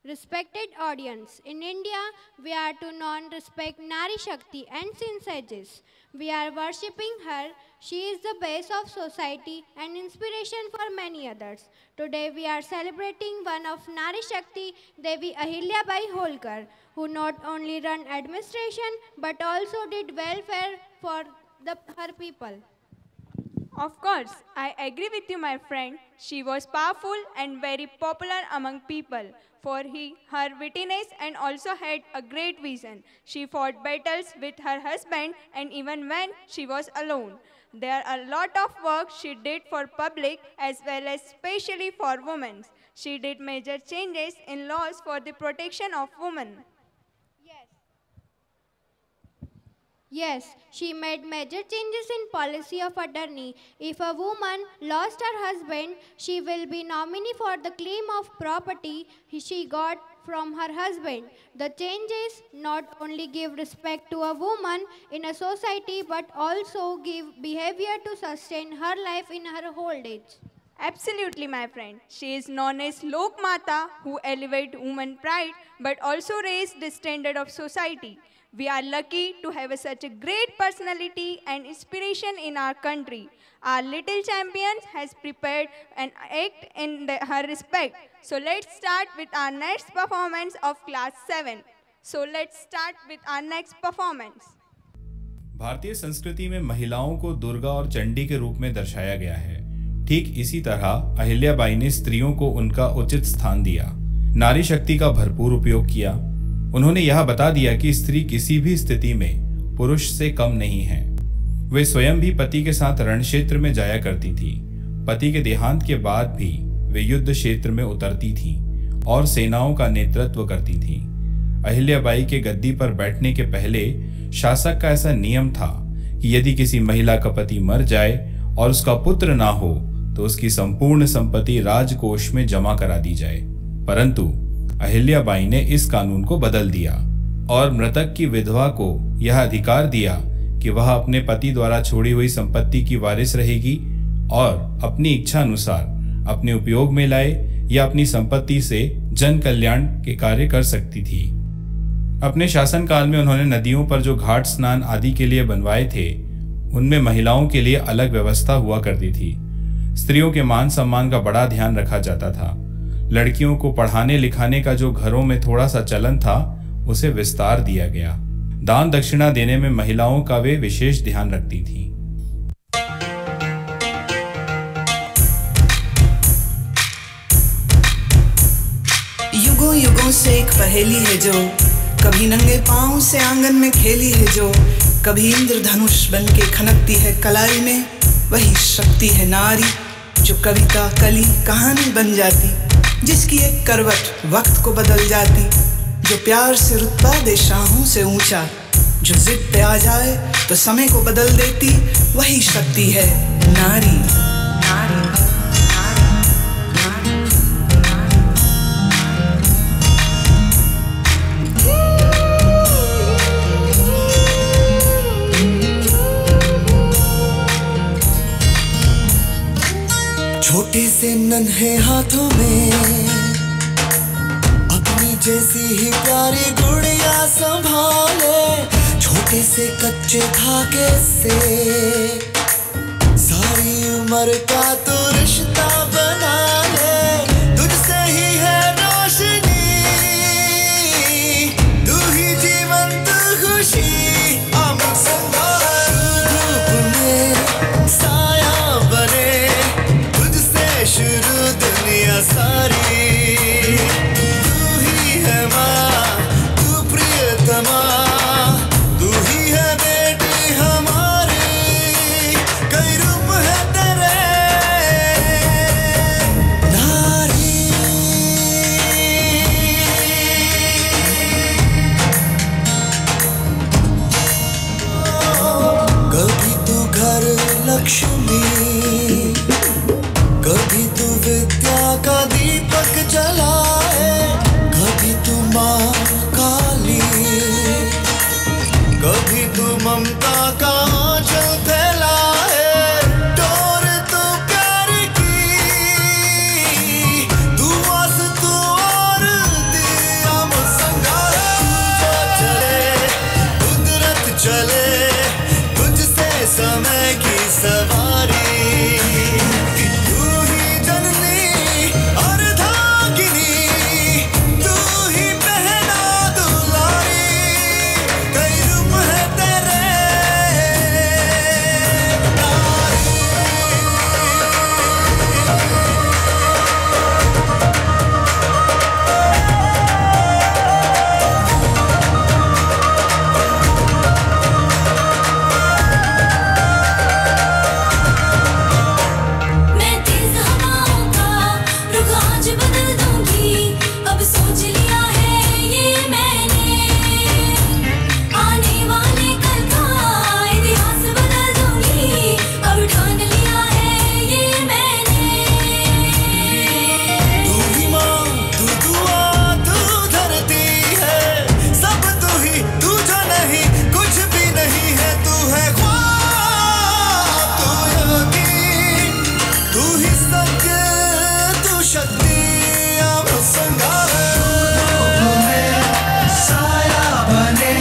Respected audience, in India, we are to non-respect Nari Shakti and since ages. We are worshipping her. She is the base of society and inspiration for many others. Today, we are celebrating one of Nari Shakti, Devi Ahilya Bai Holkar, who not only ran administration but also did welfare for her people. Of course, I agree with you, my friend. She was powerful and very popular among people for her wittiness and also had a great vision. She fought battles with her husband and even when she was alone. There are a lot of work she did for public as well as especially for women. She did major changes in laws for the protection of women. Yes, she made major changes in policy of attorney. If a woman lost her husband, she will be nominee for the claim of property she got from her husband. The changes not only give respect to a woman in a society but also give behavior to sustain her life in her old age. Absolutely, my friend. She is known as Lok Mata, who elevate women pride but also raised the standard of society. We are lucky to have such a great personality and inspiration in our country. Our little champions has prepared an act in her respect. So let's start with our next performance of class 7. भारतीय संस्कृति में महिलाओं को दुर्गा और चंडी के रूप में दर्शाया गया है। ठीक इसी तरह अहिल्याबाई ने स्त्रियों को उनका उचित स्थान दिया, नारी शक्ति का भरपूर उपयोग किया। उन्होंने यह बता दिया कि स्त्री किसी भी स्थिति में पुरुष से कम नहीं है। वे स्वयं भी पति के साथ रणक्षेत्र में जाया करती थी। पति के देहांत के बाद भी वे युद्ध क्षेत्र में उतरती थी और सेनाओं का नेतृत्व करती थी। अहिल्याबाई के गद्दी पर बैठने के पहले शासक का ऐसा नियम था कि यदि किसी महिला का पति मर जाए और उसका पुत्र ना हो तो उसकी संपूर्ण संपत्ति राजकोष में जमा करा दी जाए। परंतु अहिल्याबाई ने इस कानून को बदल दिया और मृतक की विधवा को यह अधिकार दिया कि वह अपने पति द्वारा छोड़ी हुई संपत्ति की वारिस रहेगी और अपनी इच्छा अनुसार अपने उपयोग में लाए या अपनी संपत्ति से जन कल्याण के कार्य कर सकती थी। अपने शासनकाल में उन्होंने नदियों पर जो घाट स्नान आदि के लिए बनवाए थे, उनमें महिलाओं के लिए अलग व्यवस्था हुआ करती थी। स्त्रियों के मान सम्मान का बड़ा ध्यान रखा जाता था। लड़कियों को पढ़ाने लिखाने का जो घरों में थोड़ा सा चलन था, उसे विस्तार दिया गया। दान दक्षिणा देने में महिलाओं का वे विशेष ध्यान रखती थीं। युगों युगों से एक पहेली है जो कभी नंगे पांव से आंगन में खेली है, जो कभी इंद्रधनुष बन के खनकती है कलाई में। वही शक्ति है नारी जो कविता कली कहानी बन जाती, जिसकी एक करवट वक्त को बदल जाती, जो प्यार से रुतबा दे शाहों से ऊंचा, जो जिद पे आ जाए तो समय को बदल देती। वही शक्ति है नारी। छोटे से नन्हे हाथों में अपनी जैसी ही प्यारी गुड़िया संभाले, छोटे से कच्चे धागे से सारी उम्र का तो रिश्ता बना ले। तुझसे ही है रोशनी, तू ही जीवन तू खुशी, अमर संभाल धूप में साया बने, शुरू दुनिया सारी। तू ही है माँ, तू प्रियतमा, तू ही है बेटी हमारी, कई रूप है तेरे। सवारी तू ही जननी और धागिनी तू ही बहना दुलारी कई रूप है तेरे मैं तेज हवाओं का रुख आज बदल दूंगी अब सोच लिया है ये मैंने आने वाले कल का इतिहास बदल दूंगी अब ठान लिया है ये मैंने तू ही माँ तू दुआ तू धरती है सब तू ही तू जो नहीं कुछ भी नहीं है तू है ख्वाब तू यकीन तू ही सत्य तू शक्ति अब संगार साया बने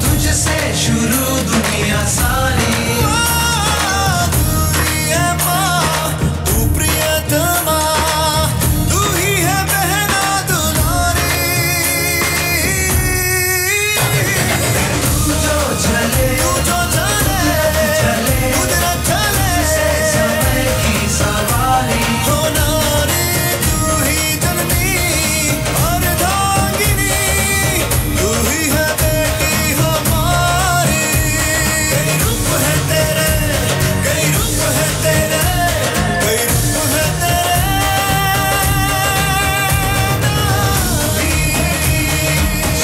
तुझसे शुरू दुनिया सारी तू ही है माँ तू प्रियतमा तू ही है बहना दुलारी तू जो चले कुदरत चले समय की सवारी हो नारी तू ही जननी और धागिनी तू ही है बेटी हमारी कई रूप है तेरे कई रूप है तेरे कई रूप है तेरे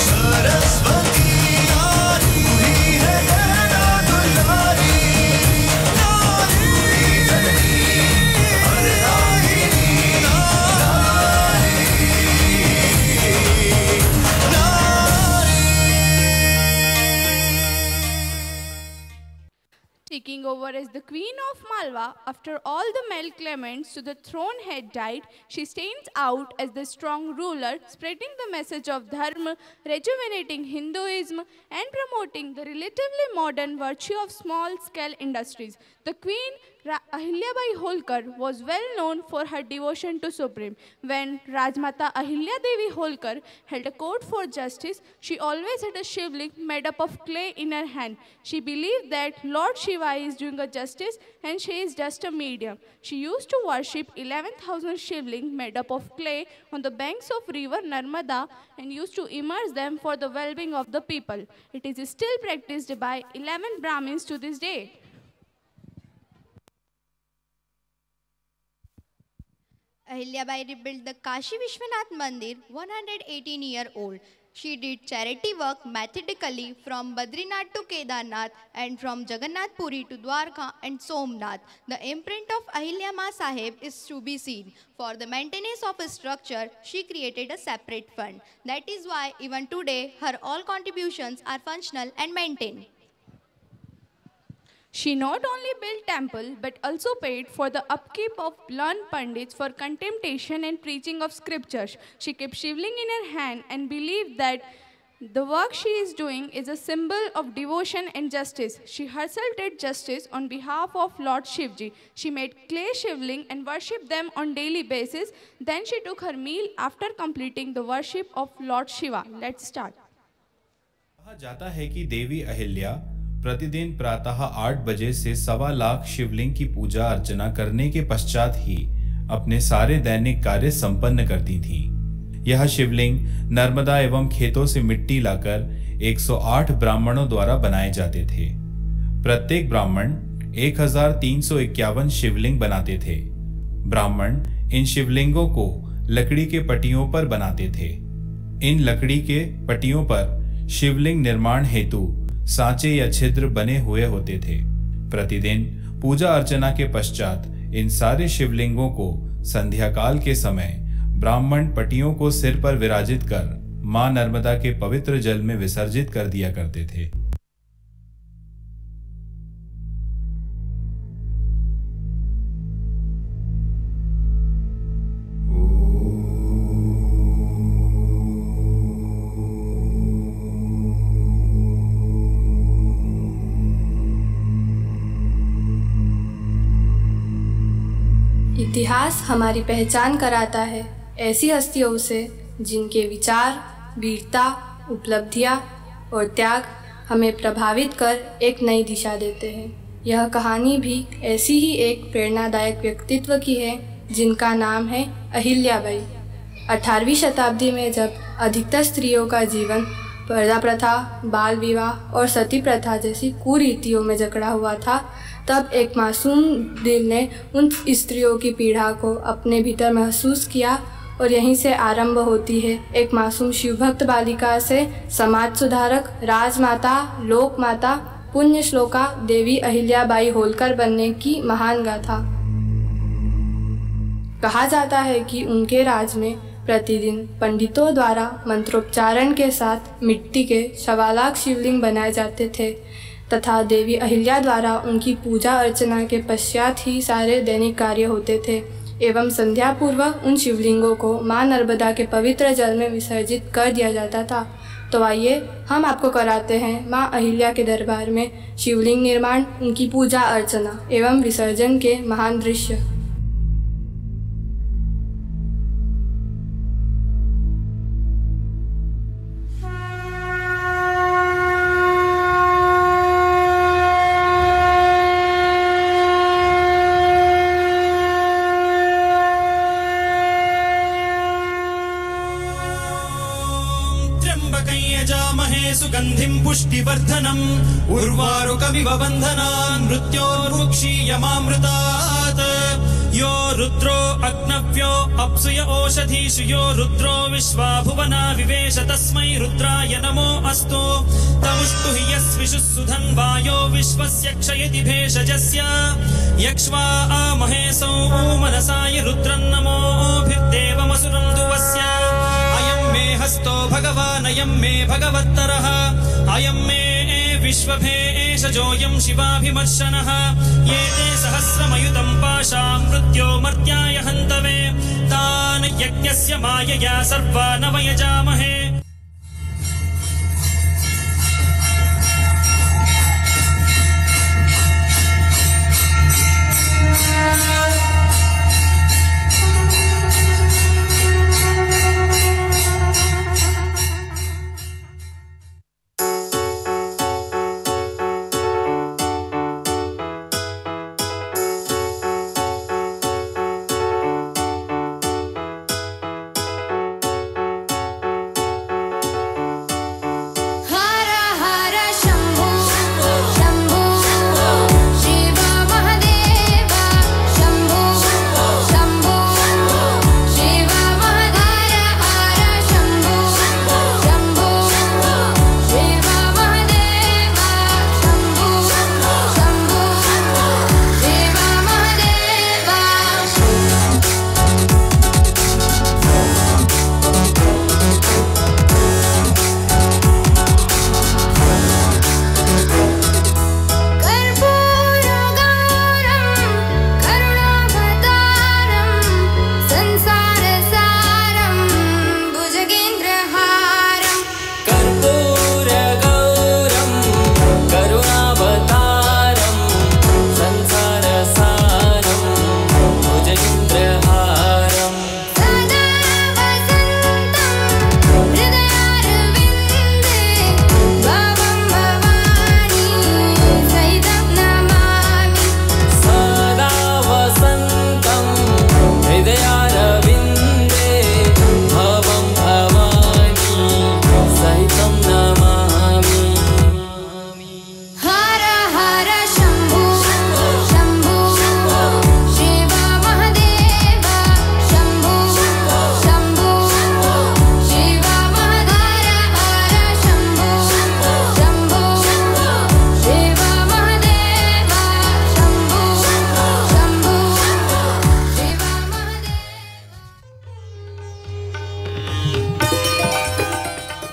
सरस्वती नारी तू ही है बहना दुलारी नारी और Ragini Taking over as the Queen of Malwa, after all the male claimants to the throne had died, she stands out as the strong ruler, spreading the message of Dharma, rejuvenating Hinduism, and promoting the relatively modern virtue of small-scale industries. The Queen Ahilyabai Holkar was well known for her devotion to Supreme. When Rajmata Ahilya Devi Holkar held a court for justice, she always had a shivling made up of clay in her hand. She believed that Lord Shiva is doing a justice and she is just a medium. She used to worship 11,000 shivling made up of clay on the banks of river Narmada and used to immerse them for the well-being of the people. It is still practiced by 11 Brahmins to this day. Ahilyabai rebuilt the Kashi Vishwanath Mandir, 118-year-old. She did charity work methodically from Badrinath to Kedarnath and from Jagannath Puri to Dwarka and Somnath. The imprint of Ahilyama Sahib is to be seen. For the maintenance of a structure, she created a separate fund. That is why even today, her all contributions are functional and maintained. She not only built temple but also paid for the upkeep of learned pandits for contemplation and preaching of scriptures. She kept shivling in her hand and believed that the work she is doing is a symbol of devotion and justice. She herself did justice on behalf of Lord Shivji. She made clay shivling and worshipped them on daily basis. Then she took her meal after completing the worship of Lord Shiva. Let's start. कहा जाता है कि देवी अहिल्या प्रतिदिन प्रातः 8 बजे से 1.25 लाख शिवलिंग की पूजा अर्चना करने के पश्चात ही अपने सारे दैनिक कार्य संपन्न करती थी। यह शिवलिंग नर्मदा एवं खेतों से मिट्टी लाकर 108 ब्राह्मणों द्वारा बनाए जाते थे। प्रत्येक ब्राह्मण 1351 शिवलिंग बनाते थे। ब्राह्मण इन शिवलिंगों को लकड़ी के पटियों पर बनाते थे। इन लकड़ी के पटियों पर शिवलिंग निर्माण हेतु सांचे या छिद्र बने हुए होते थे। प्रतिदिन पूजा अर्चना के पश्चात इन सारे शिवलिंगों को संध्या काल के समय ब्राह्मण पटियों को सिर पर विराजित कर मां नर्मदा के पवित्र जल में विसर्जित कर दिया करते थे। इतिहास हमारी पहचान कराता है ऐसी हस्तियों से जिनके विचार, वीरता, उपलब्धियाँ और त्याग हमें प्रभावित कर एक नई दिशा देते हैं। यह कहानी भी ऐसी ही एक प्रेरणादायक व्यक्तित्व की है जिनका नाम है अहिल्याबाई। 18वीं शताब्दी में जब अधिकतर स्त्रियों का जीवन पर्दा प्रथा, बाल विवाह और सती प्रथा जैसी कुरीतियों में जकड़ा हुआ था, तब एक मासूम दिल ने उन स्त्रियों की पीड़ा को अपने भीतर महसूस किया और यहीं से आरंभ होती है एक मासूम शिवभक्त बालिका से समाज सुधारक, राजमाता, लोक माता, पुण्य श्लोका देवी अहिल्याबाई होलकर बनने की महान गाथा। कहा जाता है कि उनके राज में प्रतिदिन पंडितों द्वारा मंत्रोच्चारण के साथ मिट्टी के 1.25 लाख शिवलिंग बनाए जाते थे तथा देवी अहिल्या द्वारा उनकी पूजा अर्चना के पश्चात ही सारे दैनिक कार्य होते थे एवं संध्या पूर्व उन शिवलिंगों को मां नर्मदा के पवित्र जल में विसर्जित कर दिया जाता था। तो आइए हम आपको कराते हैं मां अहिल्या के दरबार में शिवलिंग निर्माण, उनकी पूजा अर्चना एवं विसर्जन के महान दृश्य। सुगंधिं पुष्टिवर्धनम् उर्वारुकमिव बन्धनान् मृत्योर्मुक्षीयमामृतात् यो रुद्रो अग्नव्यो अप्सुय ओषधीषु यो रुद्रो विश्वा भुवना विवेश तस्मै रुद्राय नमो अस्तु तमुष्टु हि यस्विषुः सुधन्वायो विश्वस्य क्षयति भेषजस्य यक्ष्वा महेशौ मनसाय रुद्रन्नमोभिर्देवमसुरं दुवस्य अयं मे हस्तो भगवान् अयं मे भगवत्तरः अयं मे विश्वभेषजोऽयं शिवाभिमर्शनः ये ते सहस्रमयुतं पाशा मृत्यो मर्त्याय हन्तवे तान् यज्ञस्य मायया सर्वान् वयजामहे।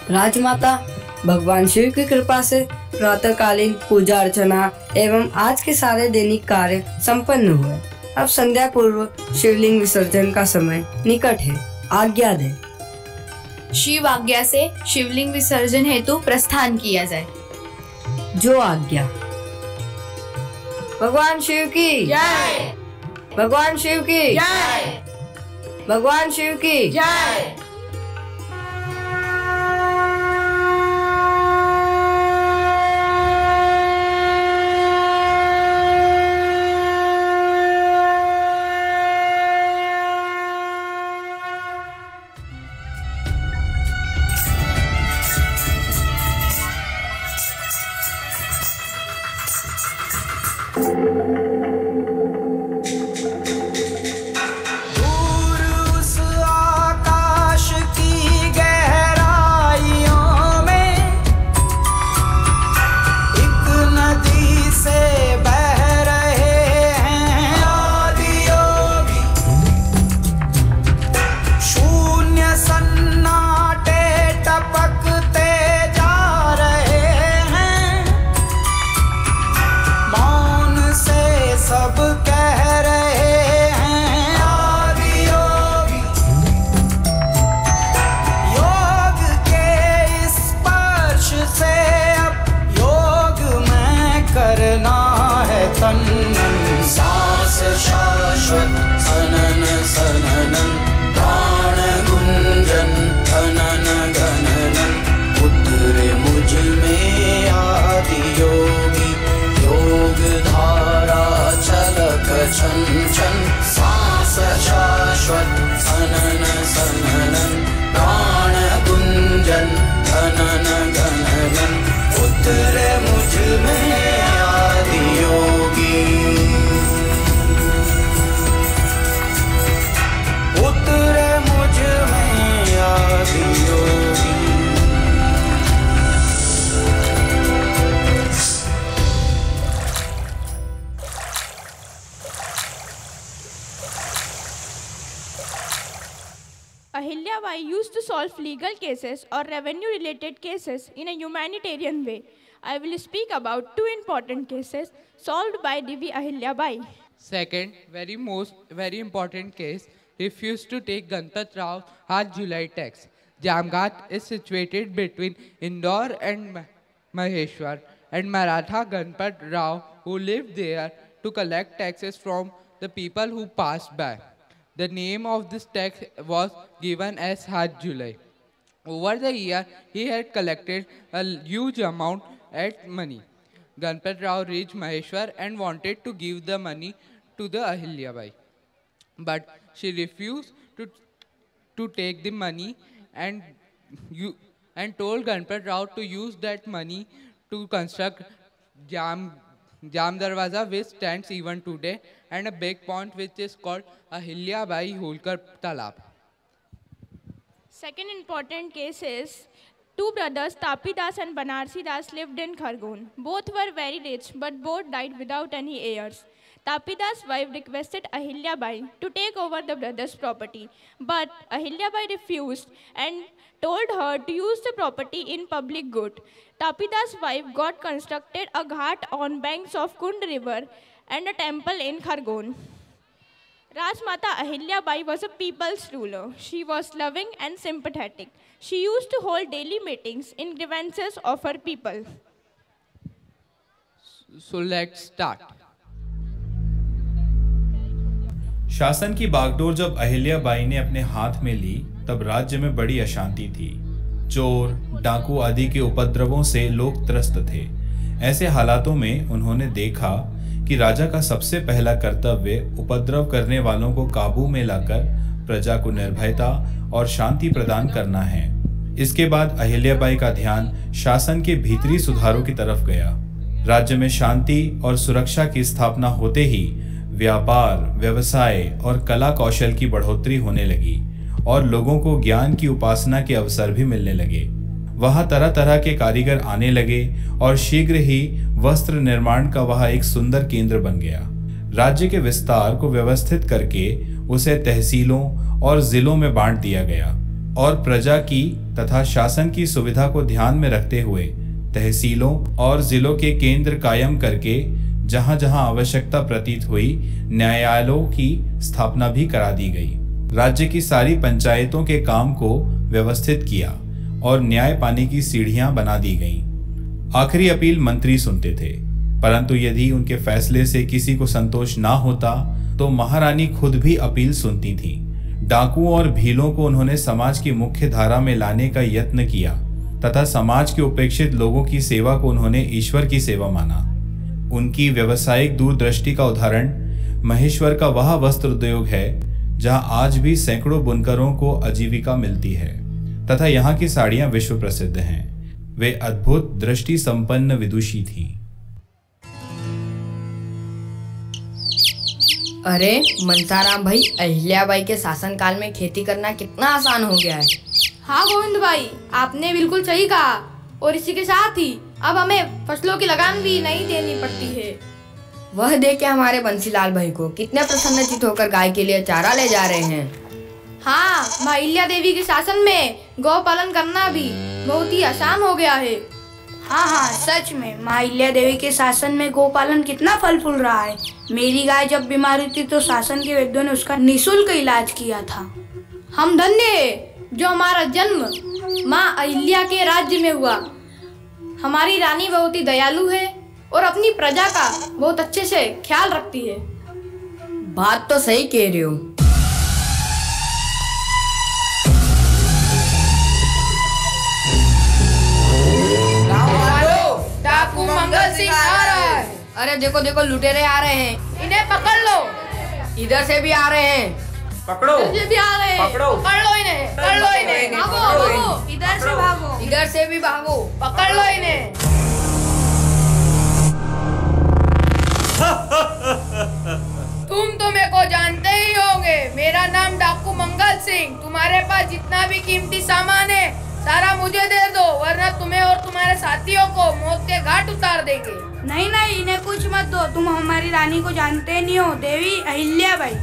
राजमाता भगवान शिव की कृपा से प्रातःकालीन पूजा अर्चना एवं आज के सारे दैनिक कार्य संपन्न हुए। अब संध्या पूर्व शिवलिंग विसर्जन का समय निकट है, आज्ञा दे। शिव आज्ञा से शिवलिंग विसर्जन हेतु प्रस्थान किया जाए। जो आज्ञा। भगवान शिव की जय। भगवान शिव की जय। भगवान शिव की जय। Ahilyabai used to solve legal cases or revenue-related cases in a humanitarian way. I will speak about two important cases solved by Devi Ahilyabai. Second, very important case, refused to take Ganpat Rao Hard July tax. Jamgat is situated between Indore and Maheshwar, and Maratha Ganpat Rao, who lived there, to collect taxes from the people who passed by. The name of this tax was given as Hard July. Over the year, he had collected a huge amount of money. Ganpat Rao reached Maheshwar and wanted to give the money to the Ahilyabai. But she refused to take the money and told Ganpat Rao to use that money to construct Jam Darwaza, which stands even today, and a big pond which is called Ahilyabai Holkar Talab. Second important case is two brothers, Tapi Das and Banarsi Das, lived in Khargone. Both were very rich, but both died without any heirs. Tapi Das' wife requested Ahilyabai to take over the brothers' property, but Ahilyabai refused and told her to use the property in public good. Tapi Das' wife got constructed a ghat on banks of Kund river and a temple in Khargone. Rajmata Ahilyabai was a people's ruler. She was loving and sympathetic. She used to hold daily meetings in grievances of her people. So let's start. शासन की बागडोर जब अहिल्याबाई ने अपने हाथ में ली, तब राज्य में बड़ी अशांति थी। चोर, डाकू आदि के उपद्रवों से लोग त्रस्त थे। ऐसे हालातों में उन्होंने देखा कि राजा का सबसे पहला कर्तव्य उपद्रव करने वालों को काबू में लाकर प्रजा को निर्भयता और शांति प्रदान करना है। इसके बाद अहिल्याबाई का ध्यान शासन के भीतरी सुधारों की तरफ गया। राज्य में शांति और सुरक्षा की स्थापना होते ही व्यापार, व्यवसाय और कला कौशल की बढ़ोतरी होने लगी और लोगों को ज्ञान की उपासना के अवसर भी मिलने लगे। वहां तरह तरह के कारीगर आने लगे और शीघ्र ही वस्त्र निर्माण का वह एक सुंदर केंद्र बन गया। राज्य के विस्तार को व्यवस्थित करके उसे तहसीलों और जिलों में बांट दिया गया और प्रजा की तथा शासन की सुविधा को ध्यान में रखते हुए तहसीलों और जिलों के केंद्र कायम करके जहां जहां आवश्यकता प्रतीत हुई, न्यायालयों की स्थापना भी करा दी गई। राज्य की सारी पंचायतों के काम को व्यवस्थित किया और न्याय पाने की सीढ़ियां बना दी गईं। आखिरी अपील मंत्री सुनते थे, परंतु यदि उनके फैसले से किसी को संतोष ना होता तो महारानी खुद भी अपील सुनती थी। डाकुओं और भीलों को उन्होंने समाज की मुख्य धारा में लाने का यत्न किया तथा समाज के उपेक्षित लोगों की सेवा को उन्होंने ईश्वर की सेवा माना। उनकी व्यावसायिक दूरदृष्टि का उदाहरण महेश्वर का वह वस्त्र उद्योग है जहां आज भी सैकड़ों बुनकरों को आजीविका मिलती है तथा यहाँ की साड़ियां विश्व प्रसिद्ध हैं। वे अद्भुत दृष्टि संपन्न विदुषी थी। अरे मनसाराम भाई, अहिल्याबाई के शासनकाल में खेती करना कितना आसान हो गया है। हाँ गोविंद भाई, आपने बिल्कुल सही कहा। और इसी के साथ ही अब हमें फसलों की लगान भी नहीं देनी पड़ती है। वह देख के हमारे बंसीलाल भाई को कितने प्रसन्नचित होकर गाय के लिए चारा ले जा रहे हैं। हाँ, माँ अहिल्या देवी के शासन में गौ पालन करना भी बहुत ही आसान हो गया है। हाँ, सच में माँ अहिल्या देवी के शासन में गोपालन कितना फल फूल रहा है। मेरी गाय जब बीमार हुई थी तो शासन के वैद्यों ने उसका निःशुल्क इलाज किया था। हम धन्य है जो हमारा जन्म माँ अहिल्या के राज्य में हुआ। हमारी रानी बहुत ही दयालु है और अपनी प्रजा का बहुत अच्छे से ख्याल रखती है। बात तो सही कह रहे हो। डाकू मंगल सिंह आ रहा है। अरे देखो देखो, लुटेरे आ रहे हैं। इन्हें पकड़ लो। इधर से भी आ रहे हैं। पकड़ो। इधर से भी आ रहे हैं। पकड़ो। पकड़ लो इन्हें। पकड़ लो इन्हें। भागो भागो। इधर से भागो। इधर से भी भागो। पकड़ लो इन्हें। तुम तो मेरे को जानते ही होंगे। मेरा नाम डाकू मंगल सिंह। तुम्हारे पास जितना भी कीमती सामान है सारा मुझे दे दो, वरना तुम्हें और तुम्हारे साथियों को मौत के घाट उतार देंगे। नहीं नहीं, इन्हें कुछ मत दो। तुम हमारी रानी को जानते नहीं हो, देवी अहिल्याबाई।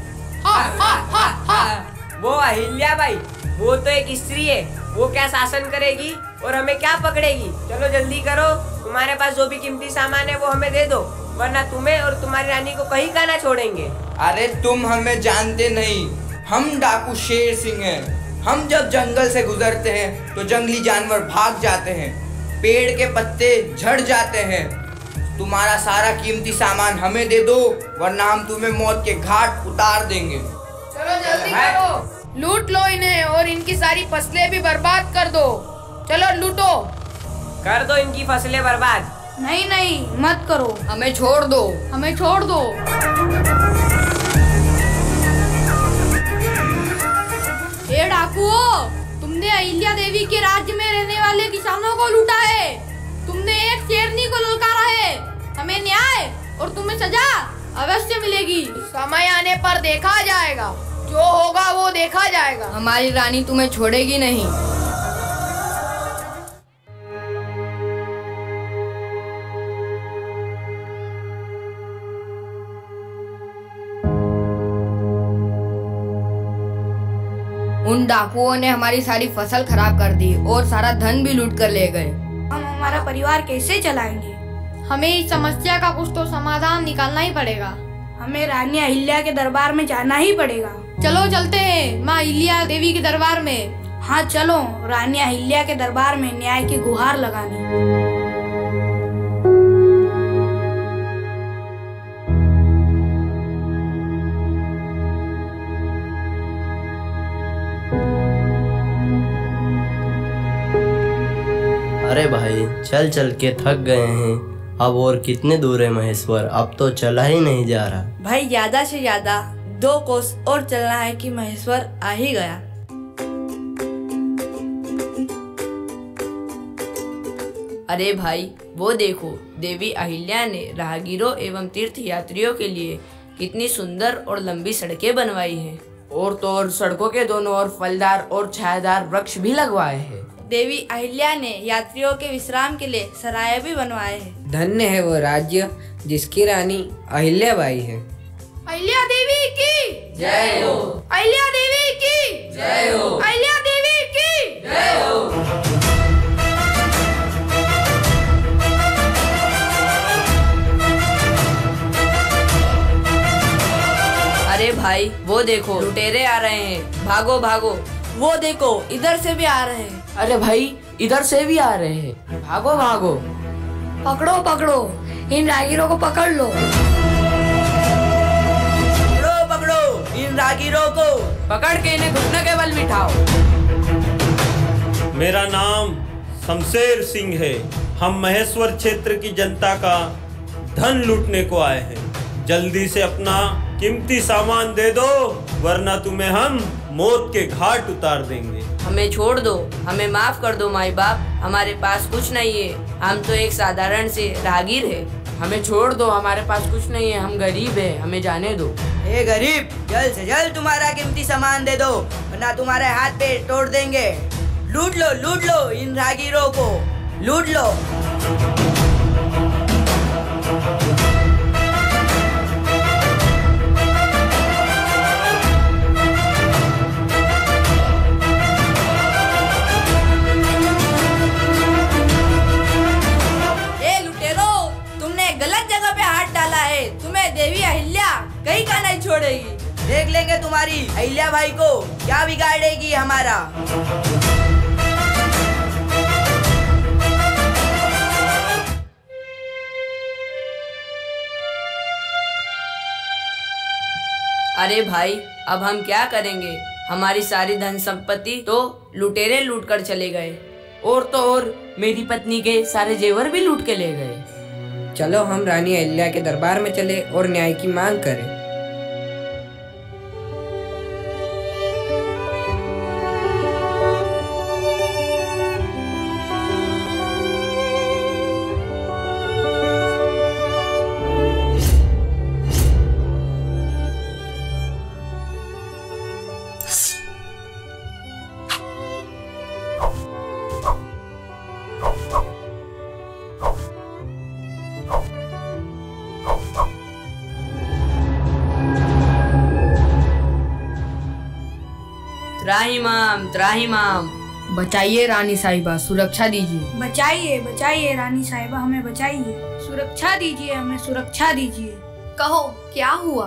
वो अहिल्याबाई, वो तो एक स्त्री है। वो क्या शासन करेगी और हमें क्या पकड़ेगी। चलो जल्दी करो, तुम्हारे पास जो भी कीमती सामान है वो हमें दे दो, वरना तुम्हें और तुम्हारी रानी को कहीं का ना छोड़ेंगे। अरे तुम हमें जानते नहीं, हम डाकू शेर सिंह हैं। हम जब जंगल से गुजरते हैं तो जंगली जानवर भाग जाते हैं, पेड़ के पत्ते झड़ जाते हैं। तुम्हारा सारा कीमती सामान हमें दे दो, वरना हम तुम्हें मौत के घाट उतार देंगे। चलो जल्दी करो, लूट लो इन्हें और इनकी सारी फसलें भी बर्बाद कर दो। चलो लूटो। कर दो इनकी फसलें बर्बाद। नहीं नहीं, मत करो। हमें छोड़ दो। हमें छोड़ दो। ये डाकुओं, तुमने अहिल्या देवी के राज्य में रहने वाले किसानों को लूटा है। तुमने एक शेरनी को ललकारा है। हमें न्याय और तुम्हें सजा अवश्य मिलेगी। समय आने पर देखा जाएगा, जो होगा वो देखा जाएगा। हमारी रानी तुम्हें छोड़ेगी नहीं। उन डाकुओं ने हमारी सारी फसल खराब कर दी और सारा धन भी लूट कर ले गए। हम हमारा परिवार कैसे चलाएंगे। हमें इस समस्या का कुछ तो समाधान निकालना ही पड़ेगा। हमें रानी अहिल्या के दरबार में जाना ही पड़ेगा। चलो चलते हैं माँ अहिल्या देवी के दरबार में। हाँ चलो, रानी अहिल्या के दरबार में न्याय की गुहार लगाने। अरे भाई, चल चल के थक गए हैं। अब और कितने दूर है महेश्वर, अब तो चला ही नहीं जा रहा। भाई ज्यादा से ज्यादा 2 कोस और चलना है कि महेश्वर आ ही गया। अरे भाई, वो देखो, देवी अहिल्या ने राहगीरों एवं तीर्थ यात्रियों के लिए कितनी सुंदर और लंबी सड़कें बनवाई हैं। और तो और सड़कों के दोनों ओर फलदार और छायादार वृक्ष भी लगवाए हैं। देवी अहिल्या ने यात्रियों के विश्राम के लिए सराय भी बनवाए हैं। धन्य है वो राज्य जिसकी रानी अहिल्याबाई है। अहिल्या देवी की जय हो। अहिल्या देवी की जय हो। अहिल्या देवी की जय हो। अरे भाई, वो देखो, लुटेरे आ रहे हैं। भागो भागो। वो देखो, इधर से भी आ रहे हैं। अरे भाई, इधर से भी आ रहे हैं। भागो भागो। पकड़ो पकड़ो, इन राहगीरों को पकड़ लो। इन रागीरों को, पकड़ के इन्हें घुटने के बल बिठाओ। मेरा नाम शमशेर सिंह है। हम महेश्वर क्षेत्र की जनता का धन लूटने को आए हैं। जल्दी से अपना कीमती सामान दे दो, वरना तुम्हें हम मौत के घाट उतार देंगे। हमें छोड़ दो, हमें माफ कर दो माई बाप, हमारे पास कुछ नहीं है, हम तो एक साधारण से राहगीर है। हमें छोड़ दो, हमारे पास कुछ नहीं है, हम गरीब है, हमें जाने दो। ए गरीब, जल्द से जल्द तुम्हारा कीमती सामान दे दो, वरना तुम्हारे हाथ पे तोड़ देंगे। लूट लो इन राहगीरों को, लूट लो। गलत जगह पे हाथ डाला है, तुम्हें देवी अहिल्या कहीं का नहीं छोड़ेगी। देख लेंगे तुम्हारी अहिल्या भाई को क्या बिगाड़ेगी हमारा। अरे भाई, अब हम क्या करेंगे? हमारी सारी धन संपत्ति तो लुटेरे लूट कर चले गए, और तो और मेरी पत्नी के सारे जेवर भी लूट के ले गए। चलो हम रानी अहिल्या के दरबार में चले और न्याय की मांग करें। त्राहिमाम, बचाइए रानी साहिबा, सुरक्षा दीजिए। बचाइए रानी साहिबा, हमें बचाइए, सुरक्षा दीजिए, हमें सुरक्षा दीजिए। कहो क्या हुआ?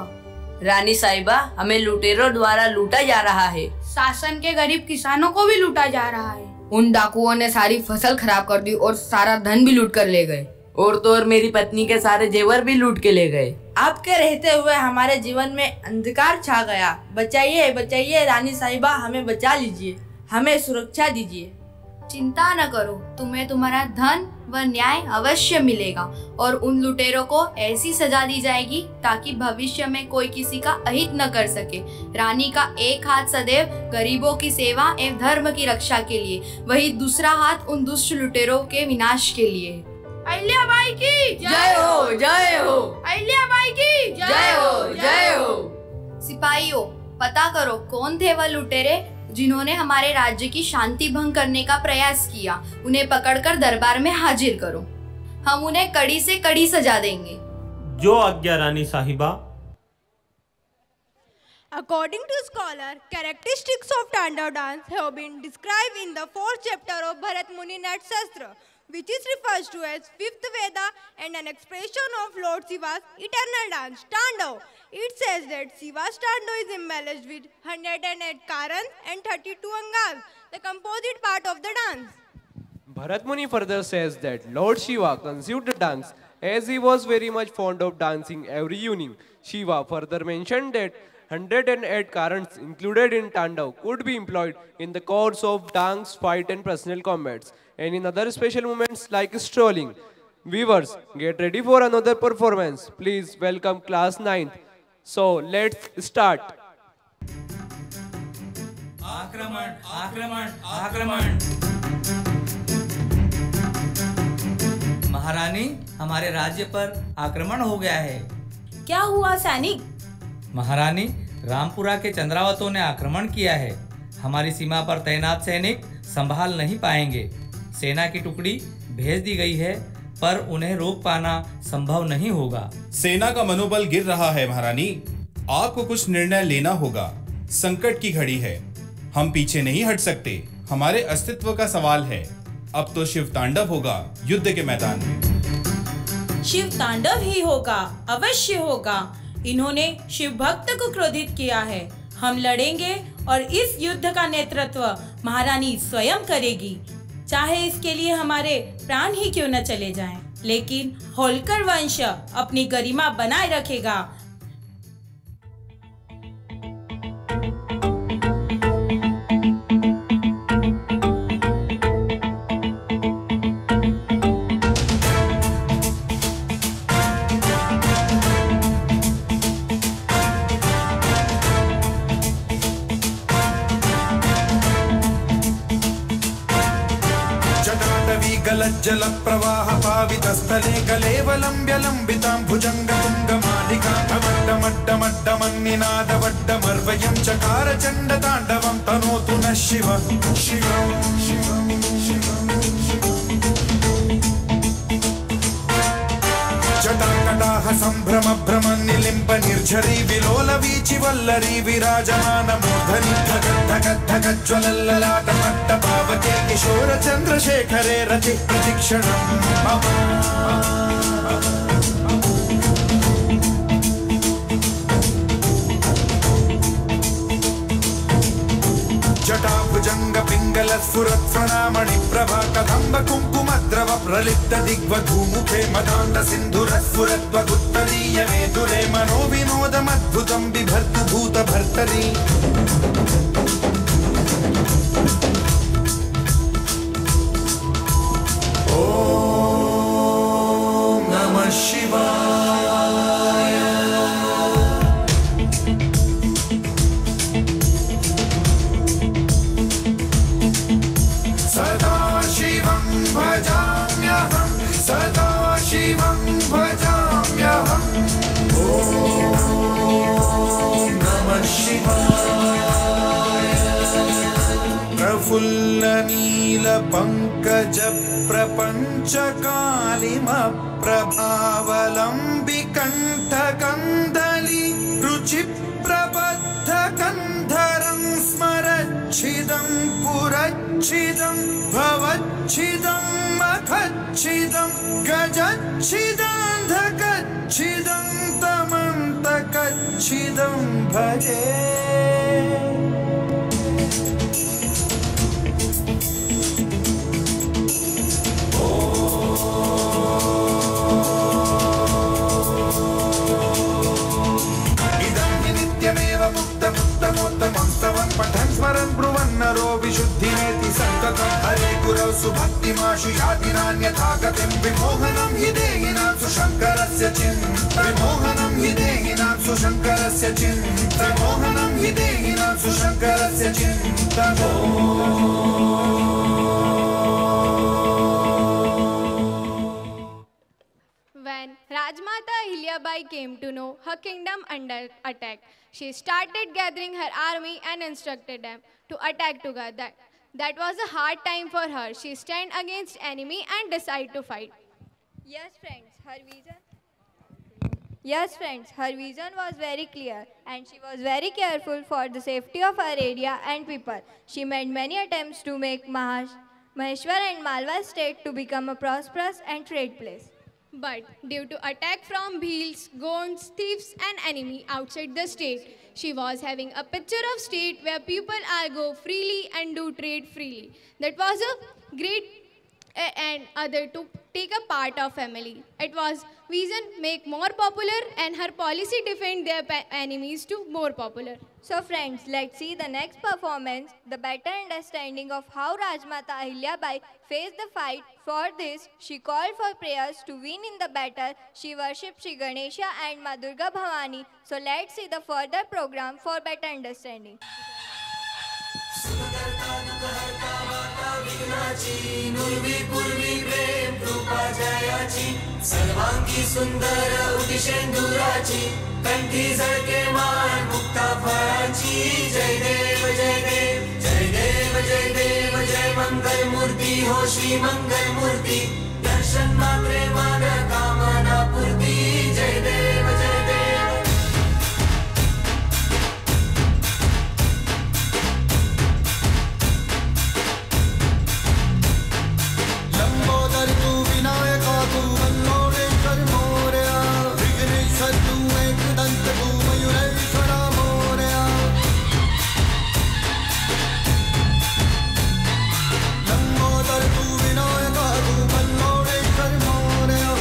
रानी साहिबा, हमें लुटेरों द्वारा लूटा जा रहा है। शासन के गरीब किसानों को भी लूटा जा रहा है। उन डाकुओं ने सारी फसल खराब कर दी और सारा धन भी लूट कर ले गए, और तो और मेरी पत्नी के सारे जेवर भी लूट के ले गए। आपके रहते हुए हमारे जीवन में अंधकार छा गया। बचाइए रानी साहिबा, हमें बचा लीजिए, हमें सुरक्षा दीजिए। चिंता न करो, तुम्हें तुम्हारा धन व न्याय अवश्य मिलेगा और उन लुटेरों को ऐसी सजा दी जाएगी ताकि भविष्य में कोई किसी का अहित न कर सके। रानी का एक हाथ सदैव गरीबों की सेवा एवं धर्म की रक्षा के लिए, वही दूसरा हाथ उन दुष्ट लुटेरों के विनाश के लिए। अहिल्या बाई की जय हो, जय हो। अहिल्या बाई की जय हो, जय हो। सिपाहियों, पता करो कौन थे वह लुटेरे जिन्होंने हमारे राज्य की शांति भंग करने का प्रयास किया। उन्हें पकड़कर दरबार में हाजिर करो, हम उन्हें कड़ी से कड़ी सजा देंगे। जो आज्ञा रानी साहिबा। According to scholar, characteristics of Tandav dance have been described in the 4th chapter of Bharat Muni Nat Shastra, which is refers to as 5th Veda and an expression of Lord Shiva's eternal dance, Tandav. It says that Shiva's Tandav is embellished with 108 karans and 32 angas, the composite part of the dance. Bharat Muni further says that Lord Shiva conceived the dance as he was very much fond of dancing every evening. Shiva further mentioned that 108 karans included in Tandav could be employed in the course of dance, fight and personal combats, and in other special moments like strolling. Viewers, get ready for another performance. Please welcome class 9th. So let's start. आक्रमण, आक्रमण, आक्रमण। महारानी, हमारे राज्य पर आक्रमण हो गया है। क्या हुआ सैनिक? महारानी, रामपुरा के चंद्रावतों ने आक्रमण किया है। हमारी सीमा पर तैनात सैनिक संभाल नहीं पाएंगे। सेना की टुकड़ी भेज दी गई है, पर उन्हें रोक पाना संभव नहीं होगा। सेना का मनोबल गिर रहा है महारानी, आपको कुछ निर्णय लेना होगा। संकट की घड़ी है, हम पीछे नहीं हट सकते। हमारे अस्तित्व का सवाल है। अब तो शिव तांडव होगा युद्ध के मैदान में। शिव तांडव ही होगा, अवश्य होगा। इन्होंने शिव भक्त को क्रोधित किया है। हम लड़ेंगे और इस युद्ध का नेतृत्व महारानी स्वयं करेगी, चाहे इसके लिए हमारे प्राण ही क्यों न चले जाएं। लेकिन होलकर वंश अपनी गरिमा बनाए रखेगा। गलज्जल प्रवाह पावितस्थले कलेवलम्ब्य लम्बितां भुजङ्गतुङ्गमालिकां डमड्डमड्डमन्निनादवड्डमर्वयं चकार चण्डताण्डवं तनोतु नः शिव शिव जटाकटाह सम्भ्रम भ्रम निलिम्ब निर्झरी विलोल वीचि वल्लरी विराजमान मूर्धनि धगद्धगद्धगज्ज्वलल्ललाट मट्ट पावके किशोर चन्द्रशेखरे रति प्रतिक्षणं मम जटाभुजंग पिंगल स्फुरत् स्वनामणि प्रभा कदम्ब कुंकुमद्रव प्रलिप्त दिग्वधूमुखे मदान्त सिन्धुर स्फुरत् वगुत्तरीय मेदुरे मनो विनोदमद्भुतं बिभर्तु भूत भर्तरी ॐ नमः शिवाय सदा शिवं भजाम्यहं सदा शिवं भजाम्यहम् ॐ नमः शिवाय प्रफुल्ल नील पंकज प्रपंच कालिमप्रभावलम्बि कंठ कंदली रुचि प्रबद्ध कंधरं स्मरच्छिदं पुरच्छिदं भवच्छिदं मखच्छिदं गजच्छिदान्धकच्छिदं तमन्तकच्छिदं भजे मुक्तमुत्तमोत्तमं स्तवं पठन् स्मरन् ब्रुवन्नरो विशुद्धिमेति सन्ततं हरे गुरौ सुभक्तिमाशु याति नान्यथा गतिं विमोहनं हि देहिनां सुशङ्करस्य चिन्ता विमोहनं हि देहिनां सुशङ्करस्य चिन्ता विमोहनं हि देहिनां सुशङ्करस्य चिन्ता When Rajmata Ahilyabai came to know her kingdom under attack, she started gathering her army and instructed them to attack together. That was a hard time for her. She stand against enemy and decide to fight. Yes, friends, her vision was very clear and she was very careful for the safety of her area and people. She made many attempts to make Maheshwar and Malwa state to become a prosperous and trade place. But due to attack from Bhils, Gonds, thieves and enemy outside the state, she was having a picture of state where people are go freely and do trade freely. That was a great and other to take a part of family. It was vision make more popular and her policy defend their enemies to more popular. So friends, let's see the next performance, the better understanding of how Rajmata Ahilyabai faced the fight. For this, she called for prayers to win in the battle. She worshipped Sri Ganesha and Ma Durga Bhavani. So let's see the further program for better understanding. सर्वांगी सुंदर उदिशेंदुराची कंठी झळके मान मुक्ता फळाची जय देव जय देव जय देव जय देव जय मंगल मूर्ती हो श्री मंगल मूर्ती दर्शन मात्रे मान कामना पूर्ती जय देव जय देव लंबोदर तू विनायका तू मल्लोरेश्वर मोरया विघ्नेश्वर तू एकदंत तू मयूरेश्वरा मोरया लंबोदर तू विनायका तू मल्लोरेश्वर मोरया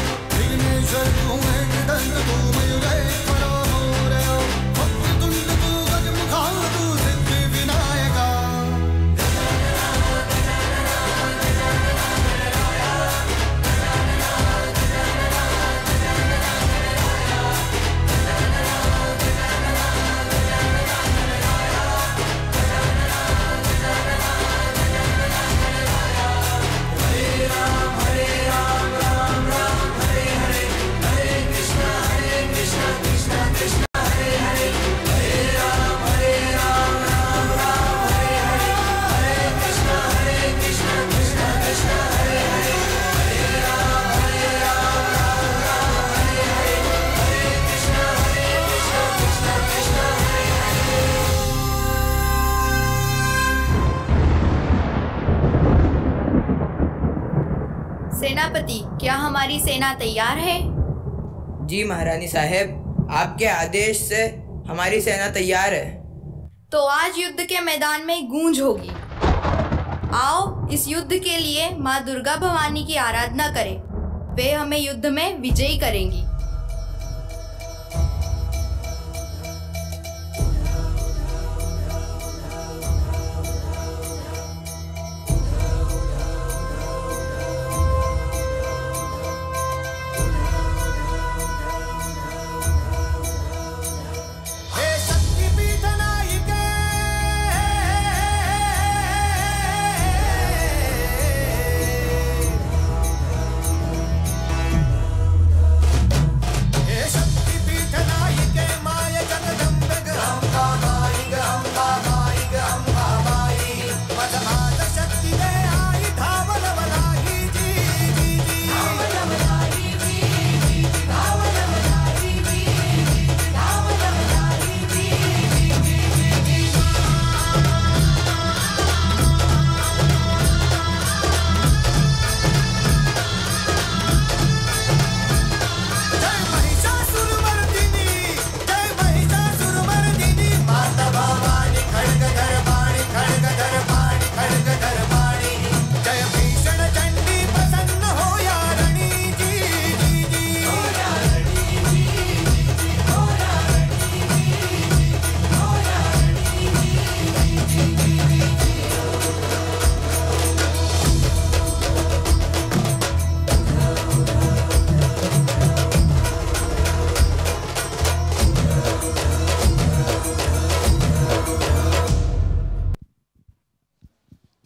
सेनापति, क्या हमारी सेना तैयार है? जी महारानी साहेब, आपके आदेश से हमारी सेना तैयार है। तो आज युद्ध के मैदान में गूंज होगी। आओ इस युद्ध के लिए माँ दुर्गा भवानी की आराधना करें। वे हमें युद्ध में विजयी करेंगी।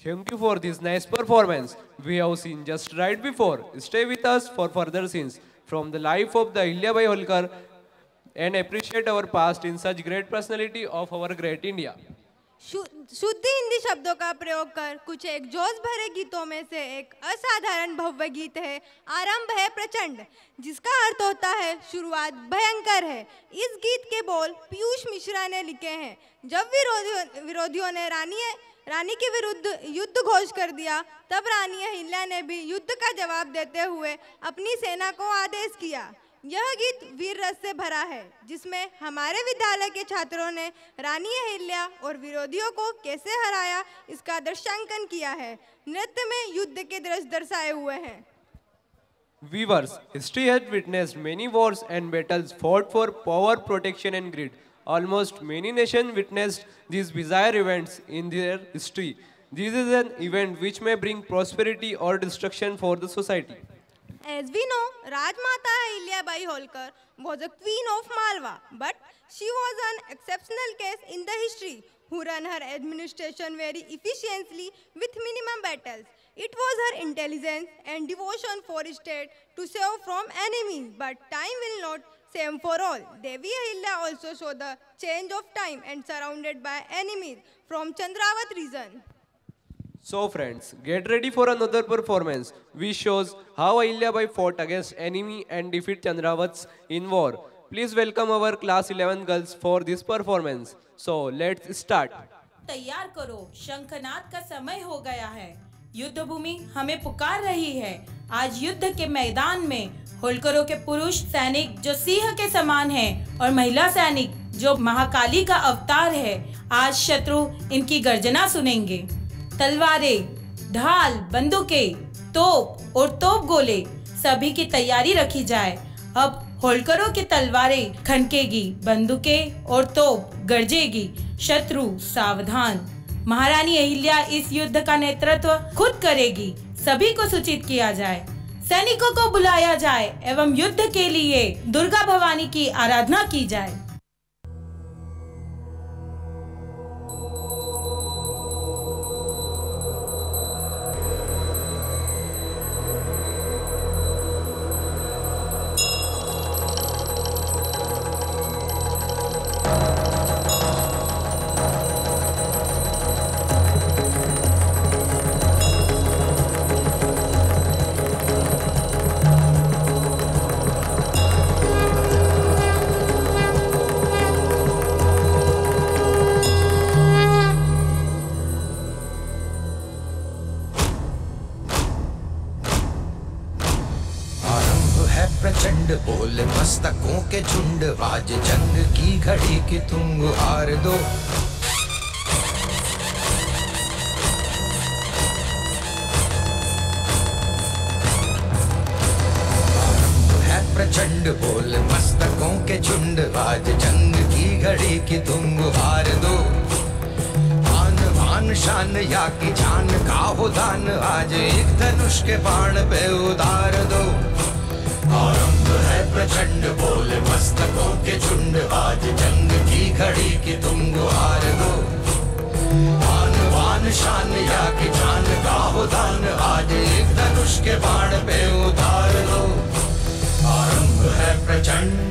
Thank you for this nice performance we have seen just right before. Stay with us for further scenes from the life of the Ahilyabai Holkar and appreciate our past in such great personality of our great India. शुद्ध हिंदी शब्दों का प्रयोग कर कुछ एक जोश भरे गीतों में से एक असाधारण भव्य गीत है आरंभ है प्रचंड, जिसका अर्थ होता है शुरुआत भयंकर है। इस गीत के बोल पीयूष मिश्रा ने लिखे हैं। जब विरोधियों ने रानी के विरुद्ध युद्ध घोषित कर दिया, तब रानी अहिल्या ने भी युद्ध का जवाब देते हुए अपनी सेना को आदेश किया। यह गीत वीर रस से भरा है, जिसमें हमारे विद्यालय के छात्रों ने रानी अहिल्या और विरोधियों को कैसे हराया इसका दृश्यांकन किया है। नृत्य में युद्ध के दृश्य दर्शाए हुए हैं। Viewers, history has witnessed many wars and battles fought for power, protection and greed. Almost many nations witnessed these bizarre events in their history. This is an event which may bring prosperity or destruction for the society. As we know, Rajmata Ahilyabai Holkar was a queen of Malwa, but she was an exceptional case in the history who ran her administration very efficiently with minimum battles. It was her intelligence and devotion for state to save from enemies, but time will not same for all. Devi Ahilya also saw the change of time and surrounded by enemies from Chandravat region. So friends, get ready for another performance which shows how Ahilyabai fought against enemy and defeat Chandravats in war. Please welcome our class 11 girls for this performance. So let's start. तैयार करो, शंखनाद का समय हो गया है। युद्ध भूमि हमें पुकार रही है। आज युद्ध के मैदान में होलकरों के पुरुष सैनिक जो सिंह के समान हैं और महिला सैनिक जो महाकाली का अवतार है, आज शत्रु इनकी गर्जना सुनेंगे। तलवारें, ढाल, बंदूकें, तोप और तोप गोले सभी की तैयारी रखी जाए। अब होलकरों की तलवारें खनकेगी, बंदूकें और तोप गरजेगी। शत्रु सावधान। महारानी अहिल्या इस युद्ध का नेतृत्व खुद करेगी। सभी को सूचित किया जाए, सैनिकों को बुलाया जाए एवं युद्ध के लिए दुर्गा भवानी की आराधना की जाए। बोले मस्तकों के झुंड, आज जंग की घड़ी की तुम गुहार दो। प्रचंड बोल मस्तकों के झुंड, आज जंग की घड़ी की तुम गुहार दो। आन बान शान या की जान का हो दान, आज एक धनुष के बाण पे उतार दो। आरंभ है प्रचंड बोल मस्तकों के झुंड, आज जंग की घड़ी की तुम गुहार दो। आन बान शान या की जान का हो दान, आज एक धनुष के बाण पे उतार दो। आरंभ है प्रचंड।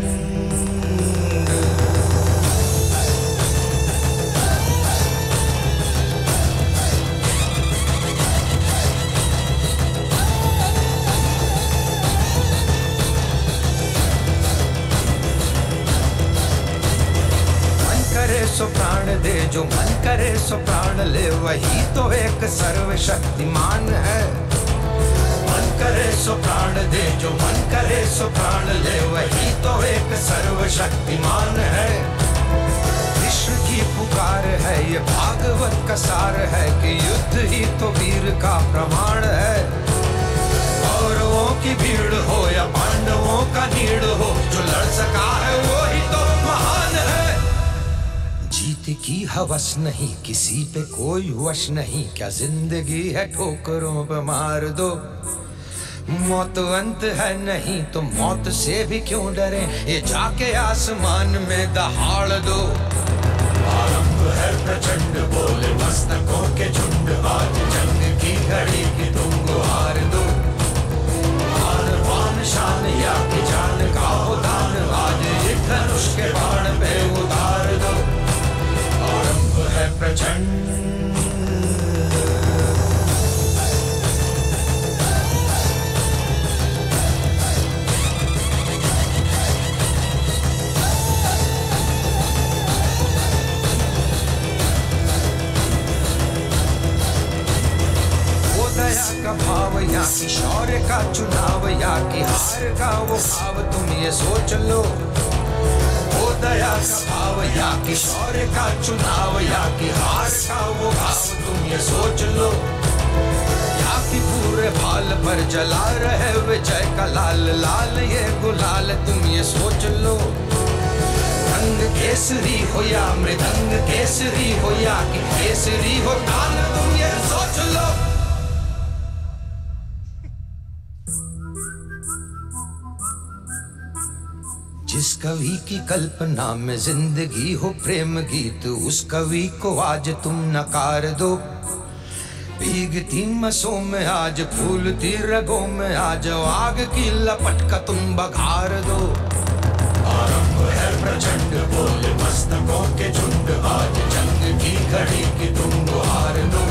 मन करे सो प्राण दे, जो मन करे सो प्राण ले, वही तो एक सर्वशक्तिमान है। मन करे सो प्राण दे, जो मन करे सो प्राण ले, वही तो एक सर्वशक्तिमान है। विश्व की पुकार है ये भागवत का सार है, कि युद्ध ही तो वीर का प्रमाण है। कौरवों की भीड़ हो या पांडवों का नीड़ हो, जो लड़ सका है वो ही तो महान है। जीत की हवस नहीं, किसी पे कोई वश नहीं, क्या जिंदगी है ठोकरों पे मार दो। मौत अंत है नहीं तो मौत से भी क्यों डरे, ये जाके आसमान में दहाड़ दो। आरंभ है प्रचंड बोले मस्तकों के झुंड, आज जंग की घड़ी की तुम गुहार दो। आन बान शान या की जान का हो दान, आज एक धनुष के बाण पे उतार दो। आरंभ है प्रचंड। का भाव या कि शौर्य का चुनाव, या कि हार का वो भाव तुम ये सोच लो। वो दया का भाव या कि शौर्य का चुनाव, या कि हार का वो भाव तुम ये सोच लो। या कि पूरे भाल पर जला रहे विजय का लाल लाल ये गुलाल तुम ये सोच लो। रंग केसरी हो या मृदंग केसरी हो, या कि केसरी हो ताल तुम ये सोच लो। जिस कवि की कल्पना में जिंदगी हो प्रेम गीत, उस कवि को आज तुम नकार दो। भीगती मसों में आज फूलती रगों में आज आग की लपट का तुम बघार दो। आरंभ है प्रचंड बोले मस्तकों के झुंड, आज जंग की घड़ी की तुम गुहार दो।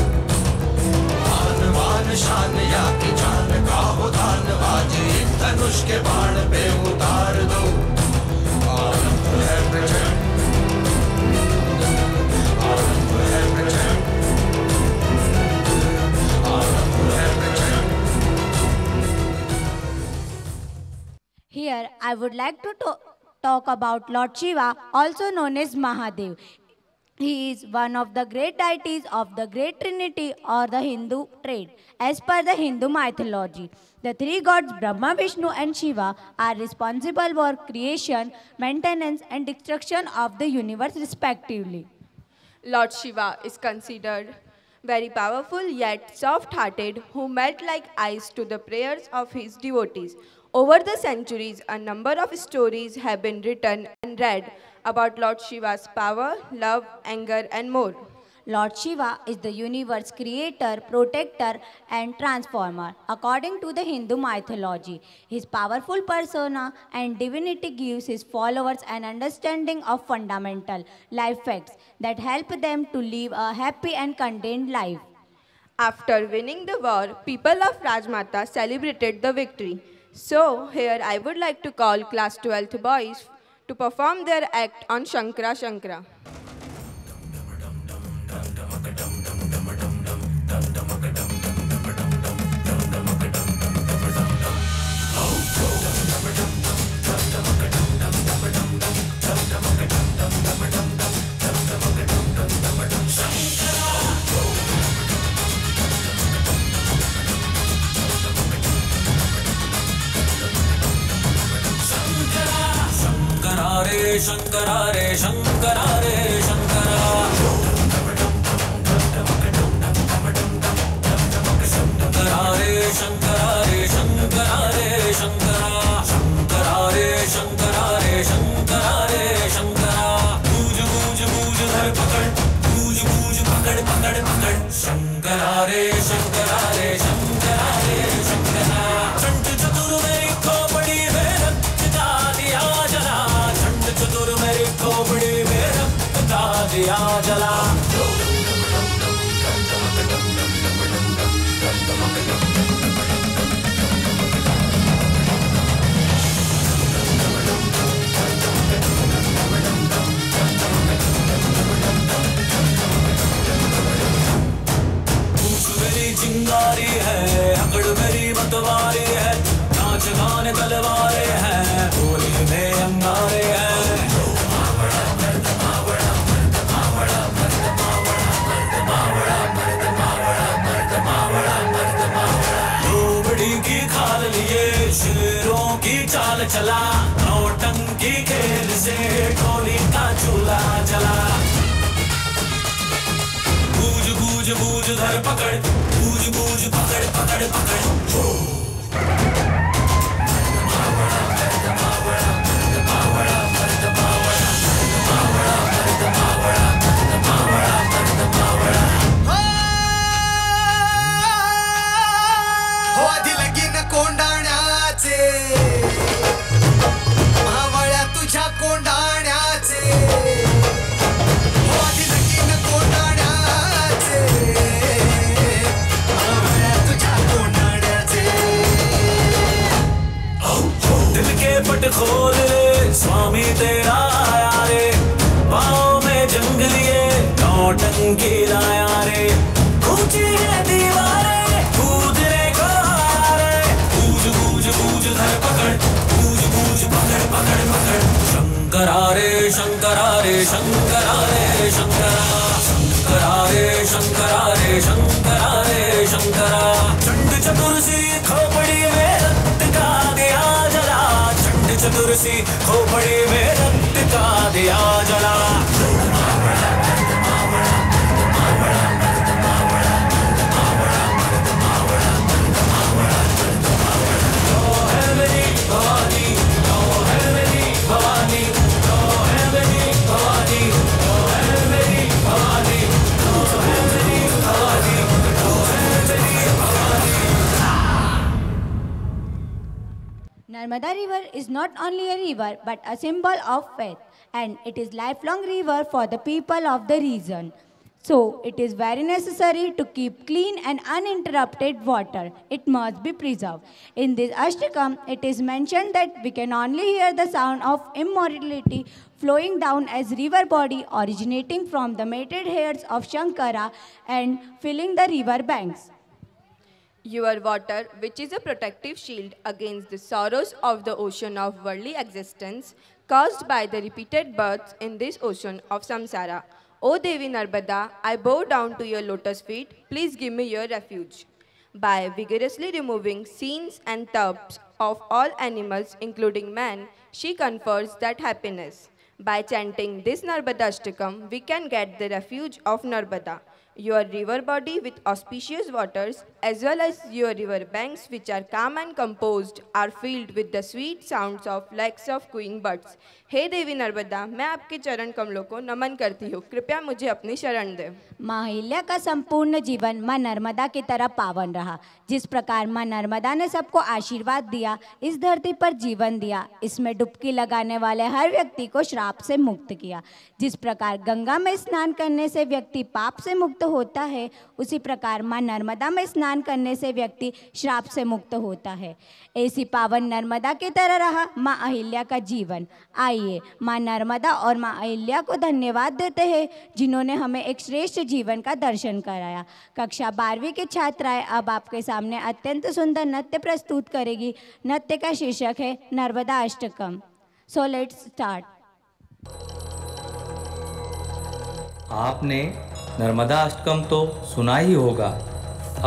आन बान शान या की जान का हो दान, आज एक धनुष के बाण पे उतार दो। आरंभ है प्रचंड। आरंभ है प्रचंड। आरंभ है प्रचंड। Here I would like to talk about Lord Shiva, also known as Mahadev. He is one of the great deities of the great trinity or the Hindu trade. As per the Hindu mythology, the three gods Brahma, Vishnu and Shiva are responsible for creation, maintenance and destruction of the universe respectively. Lord Shiva is considered very powerful yet soft-hearted, who melt like ice to the prayers of his devotees. Over the centuries, a number of stories have been written and read about Lord Shiva's power, love, anger and more. Lord Shiva is the universe's creator, protector and transformer. According to the Hindu mythology, his powerful persona and divinity gives his followers an understanding of fundamental life facts that help them to live a happy and content life. After winning the war, people of Rajmata celebrated the victory. So, here I would like to call class 12th boys to perform their act on Shankara Shankara. Shankara रे शंकरा रे शंकरा शंकरा रे शंकरा रे शंकरा रे शंकरा शंकरा रे शंकरा रे शंकरा रे शंकरा बूझ बूझ बूझ धर पकड़ बूझ बूझ पकड़ पकड़ पकड़ शंकरा रे शंकरा रे शंकरा रे शंकरा चंड चतुर मेरी खोपड़ी में रक्त का दिया जला चंड चतुर मेरी खोपड़ी में रक्त का दिया जला चिंगारी है हकड़ मेरी मतवारी है नाच गाने तलवारे हैं होली में अंगारे हैं लोबड़ी की खाल लिए शेरों की चाल चला नौटंकी खेल से ढोली का चूल्हा जला बूझ बूझ बूझ धर पकड़ बूझ बूझ पकड़ पकड़ पकड़ हो आधी लगीन कोंडाण्याचे महावळ्या तुझ्या कोंडाण्याचे हो आधी लगीन कोंडाण्याचे महावळ्या तुझ्या कोंडाण्याचे दिल के पट खोल रे स्वामी तेरा आया रे पाँव में जंग लिए नौटंकी लाया रे ऊंची है दीवारें कूदने को आया रे बूझ बूझ बूझ धर पकड़ बूझ बूझ पकड़ पकड़ पकड़ शंकरा रे शंकरा रे शंकरा रे शंकरा शंकरा रे शंकरा रे शंकरा रे शंकरा चंड चतुर सी खोपड़ी में रक्त का दिया जला चंड चतुर सी खोपड़ी में रक्त का दिया जला Narmada River is not only a river but a symbol of faith, and it is lifelong river for the people of the region. So it is very necessary to keep clean and uninterrupted water. It must be preserved. In this Ashtakam, it is mentioned that we can only hear the sound of immortality flowing down as river body originating from the matted hairs of Shankara and filling the river banks. Your water, which is a protective shield against the sorrows of the ocean of worldly existence, caused by the repeated births in this ocean of samsara. O Devi Narmada, I bow down to your lotus feet. Please give me your refuge. By vigorously removing scenes and tubs of all animals, including man, she confers that happiness. By chanting this Narmada Ashtakam, we can get the refuge of Narmada, your river body with auspicious waters, as well as your river banks, which are calm and composed, are filled with the sweet sounds of lakhs of cooing birds. हे देवी नर्मदा, मैं आपके चरण कमलों को नमन करती हूँ, कृपया मुझे अपनी शरण दे। माँ अहिल्या का संपूर्ण जीवन माँ नर्मदा की तरह पावन रहा। जिस प्रकार माँ नर्मदा ने सबको आशीर्वाद दिया, इस धरती पर जीवन दिया, इसमें डुबकी लगाने वाले हर व्यक्ति को श्राप से मुक्त किया। जिस प्रकार गंगा में स्नान करने से व्यक्ति पाप से मुक्त होता है, उसी प्रकार माँ नर्मदा में स्नान करने से व्यक्ति श्राप से मुक्त होता है। ऐसी पावन नर्मदा की तरह रहा माँ अहिल्या का जीवन। आइए माँ नर्मदा और माँ अहिल्या को धन्यवाद देते हैं, जिन्होंने हमें एक श्रेष्ठ जीवन का दर्शन कराया। कक्षा 12वीं की छात्राएं अब आपके सामने अत्यंत सुंदर नृत्य प्रस्तुत करेगी। नृत्य का शीर्षक है Narmada Ashtakam. So let's start. आपने नर्मदा अष्टकम तो सुना ही होगा।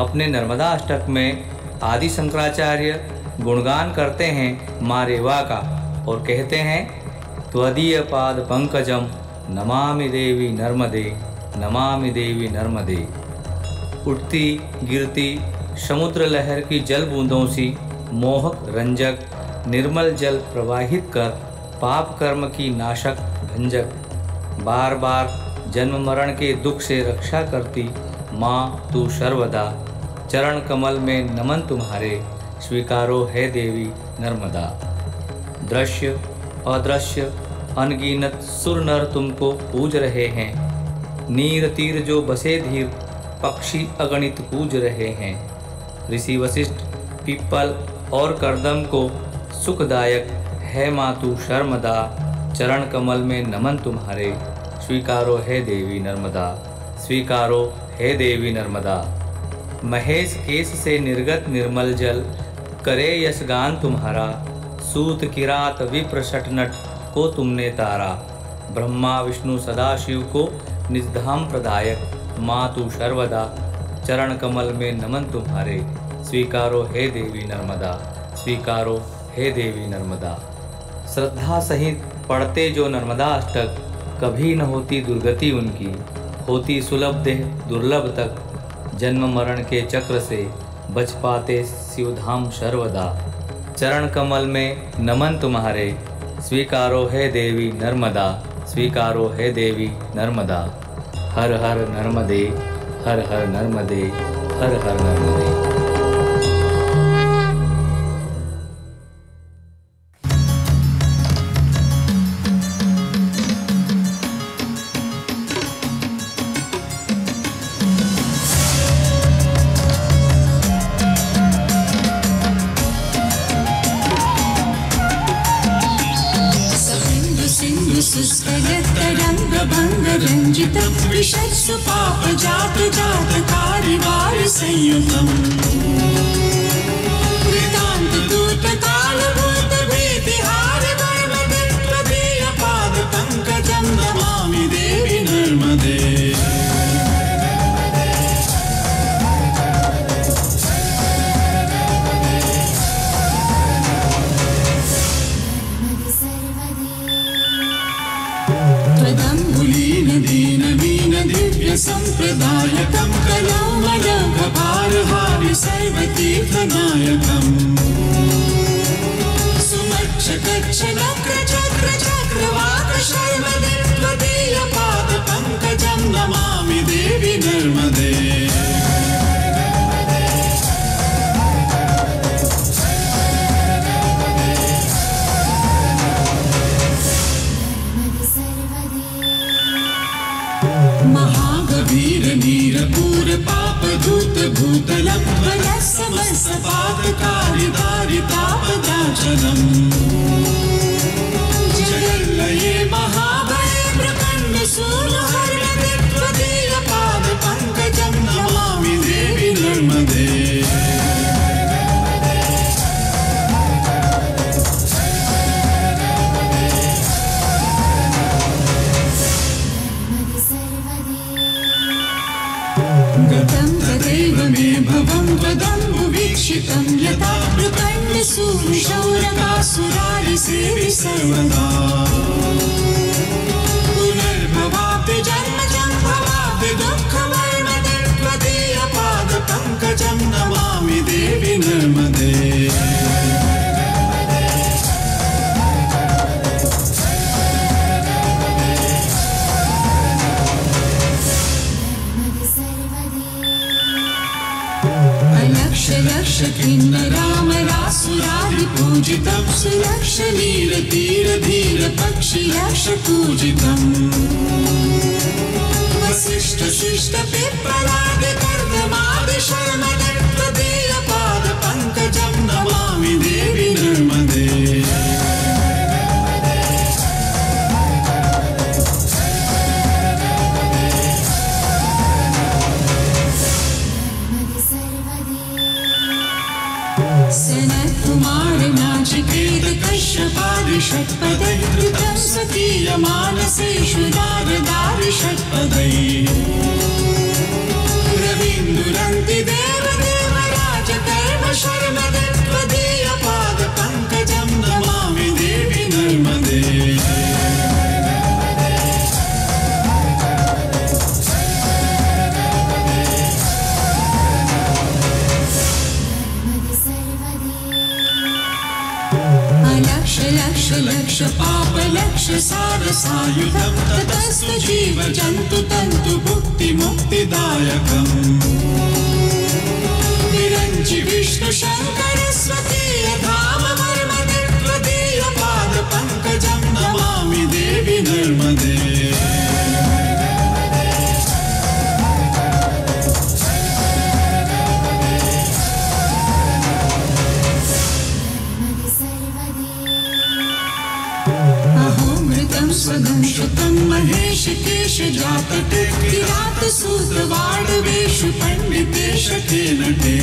अपने नर्मदा अष्टक में आदि शंकराचार्य गुणगान करते हैं माँ रेवा का और कहते हैं, त्वदीयपाद पंकजम नमामि देवी नर्मदे, नमामि देवी नर्मदे। उठती गिरती समुद्र लहर की जल बूंदों सी मोहक रंजक निर्मल जल प्रवाहित कर पाप कर्म की नाशक भंजक, बार बार जन्म मरण के दुख से रक्षा करती माँ तू सर्वदा, चरण कमल में नमन तुम्हारे, स्वीकारो है देवी नर्मदा। दृश्य अदृश्य अनगिनत सुर नर तुमको पूज रहे हैं, नीर तीर जो बसे धीर पक्षी अगणित पूज रहे हैं। ऋषि वशिष्ठ पीपल और करदम को सुखदायक है माँ तू शर्मदा, चरण कमल में नमन तुम्हारे, स्वीकारो है देवी नर्मदा, स्वीकारो है देवी नर्मदा। महेश केश से निर्गत निर्मल जल करे यशगान तुम्हारा, सूत किरात विप्र शठनट को तुमने तारा। ब्रह्मा विष्णु सदाशिव को निजधाम प्रदायक माँ तू सर्वदा, चरण कमल में नमन तुम्हारे, स्वीकारो हे देवी नर्मदा, स्वीकारो हे देवी नर्मदा। श्रद्धा सहित पढ़ते जो नर्मदा अष्टक, कभी न होती दुर्गति उनकी, होती सुलभ देह दुर्लभ तक, जन्म मरण के चक्र से बच पाते शिवधाम सर्वदा। चरण कमल में नमन तुम्हारे, स्वीकारो है देवी नर्मदा, स्वीकारो है देवी नर्मदा। हर हर नर्मदे, हर हर नर्मदे, हर हर नर्मदे। रंजितं विशत्सु पाप जात जात कारिवार संयुतं वृतांत दूत काल भूत भीतिहार वर्मदे, त्वदीय पाद पंकजं नमामि देवी नर्मदे। संप्रदायकं कलौमलभारहारि सर्वतीर्थनायकं, सुमच्छ कच्छ नक्र चक्र चक्रवाक शर्मदे, त्वदीय पाद पंकजं नमामि देवी नर्मदे। वीर नीर पूर पाप धूत भूतलं वनस्समस्तपातकारि दारितापदाचलं, जगल्लये महाभये प्रकण्ड सूनुहर्मदे, त्वदीय पाद पंकजं नमामि देवी नर्मदे। गतं तदैव मे भवं त्वदम्बुवीक्षितं यथा प्रकण्डसूनुशौरकासुरारिसेवि सर्वदा, पुनर्भवापि जन्म जन्मवापि दुःखवर्मदे, त्वदीय पाद पंकजं नमामि देवी नर्मदे। लक्ष किन्नरामरासुरादिपूजितं, सुलक्ष नीर तीर धीर पक्षि यक्ष पूजितं, वसिष्ठ शिष्ट पिप्पलादि कर्दमादि शर्मदे, त्वदीय पाद पंकजं नमामि देवी नर्मदे। सनत्कुमार नाचिकेत कश्यपादि षट्पदै, धृतं सतीय मानसेषु नारदारि षट्पदै, रवीन्दुरन्ति देव देवराज कर्म शर्मदे, त्वदीय पाद पंकजं नमामि देवी नर्मदे। लक्ष पाप लक्ष सार सायुधम ततस्तु जीव जंतु तंतु भुक्ति मुक्तिदायकम् विरंचि विष्णु शंकर स्वकीय धाम मर्मदे त्वदीय पाद पंकजं नमामि देवी नर्मदे। स्वदं श्रुतं महेश केश जातटे किरात सूत्र वाडवेषु पंडितेश के नटे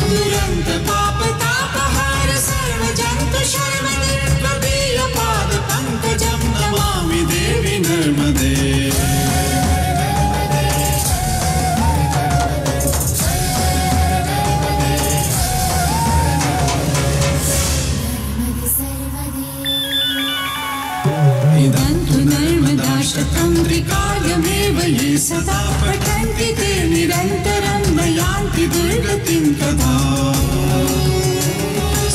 दुरंत पाप तापहार सर्व जंतु शर्मदे त्वदीय पाद पंकजं नमामि देवी नर्मदे। त्रिकार्यमेव ये सदा पठन्ति ते निरन्तरं नयान्ति दुर्गतिं तदा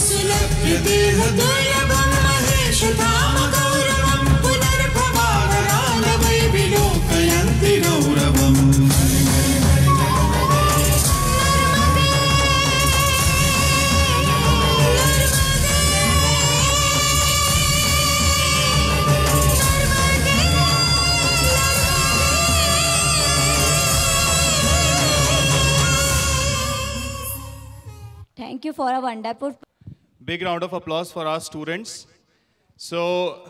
सुलभ्यते दुर्लभं महेश धाम गौरवं पुनर्भवावराल वै विलोकयन्ति गौरवम्। Thank you for a wonderful. Big round of applause for our students. So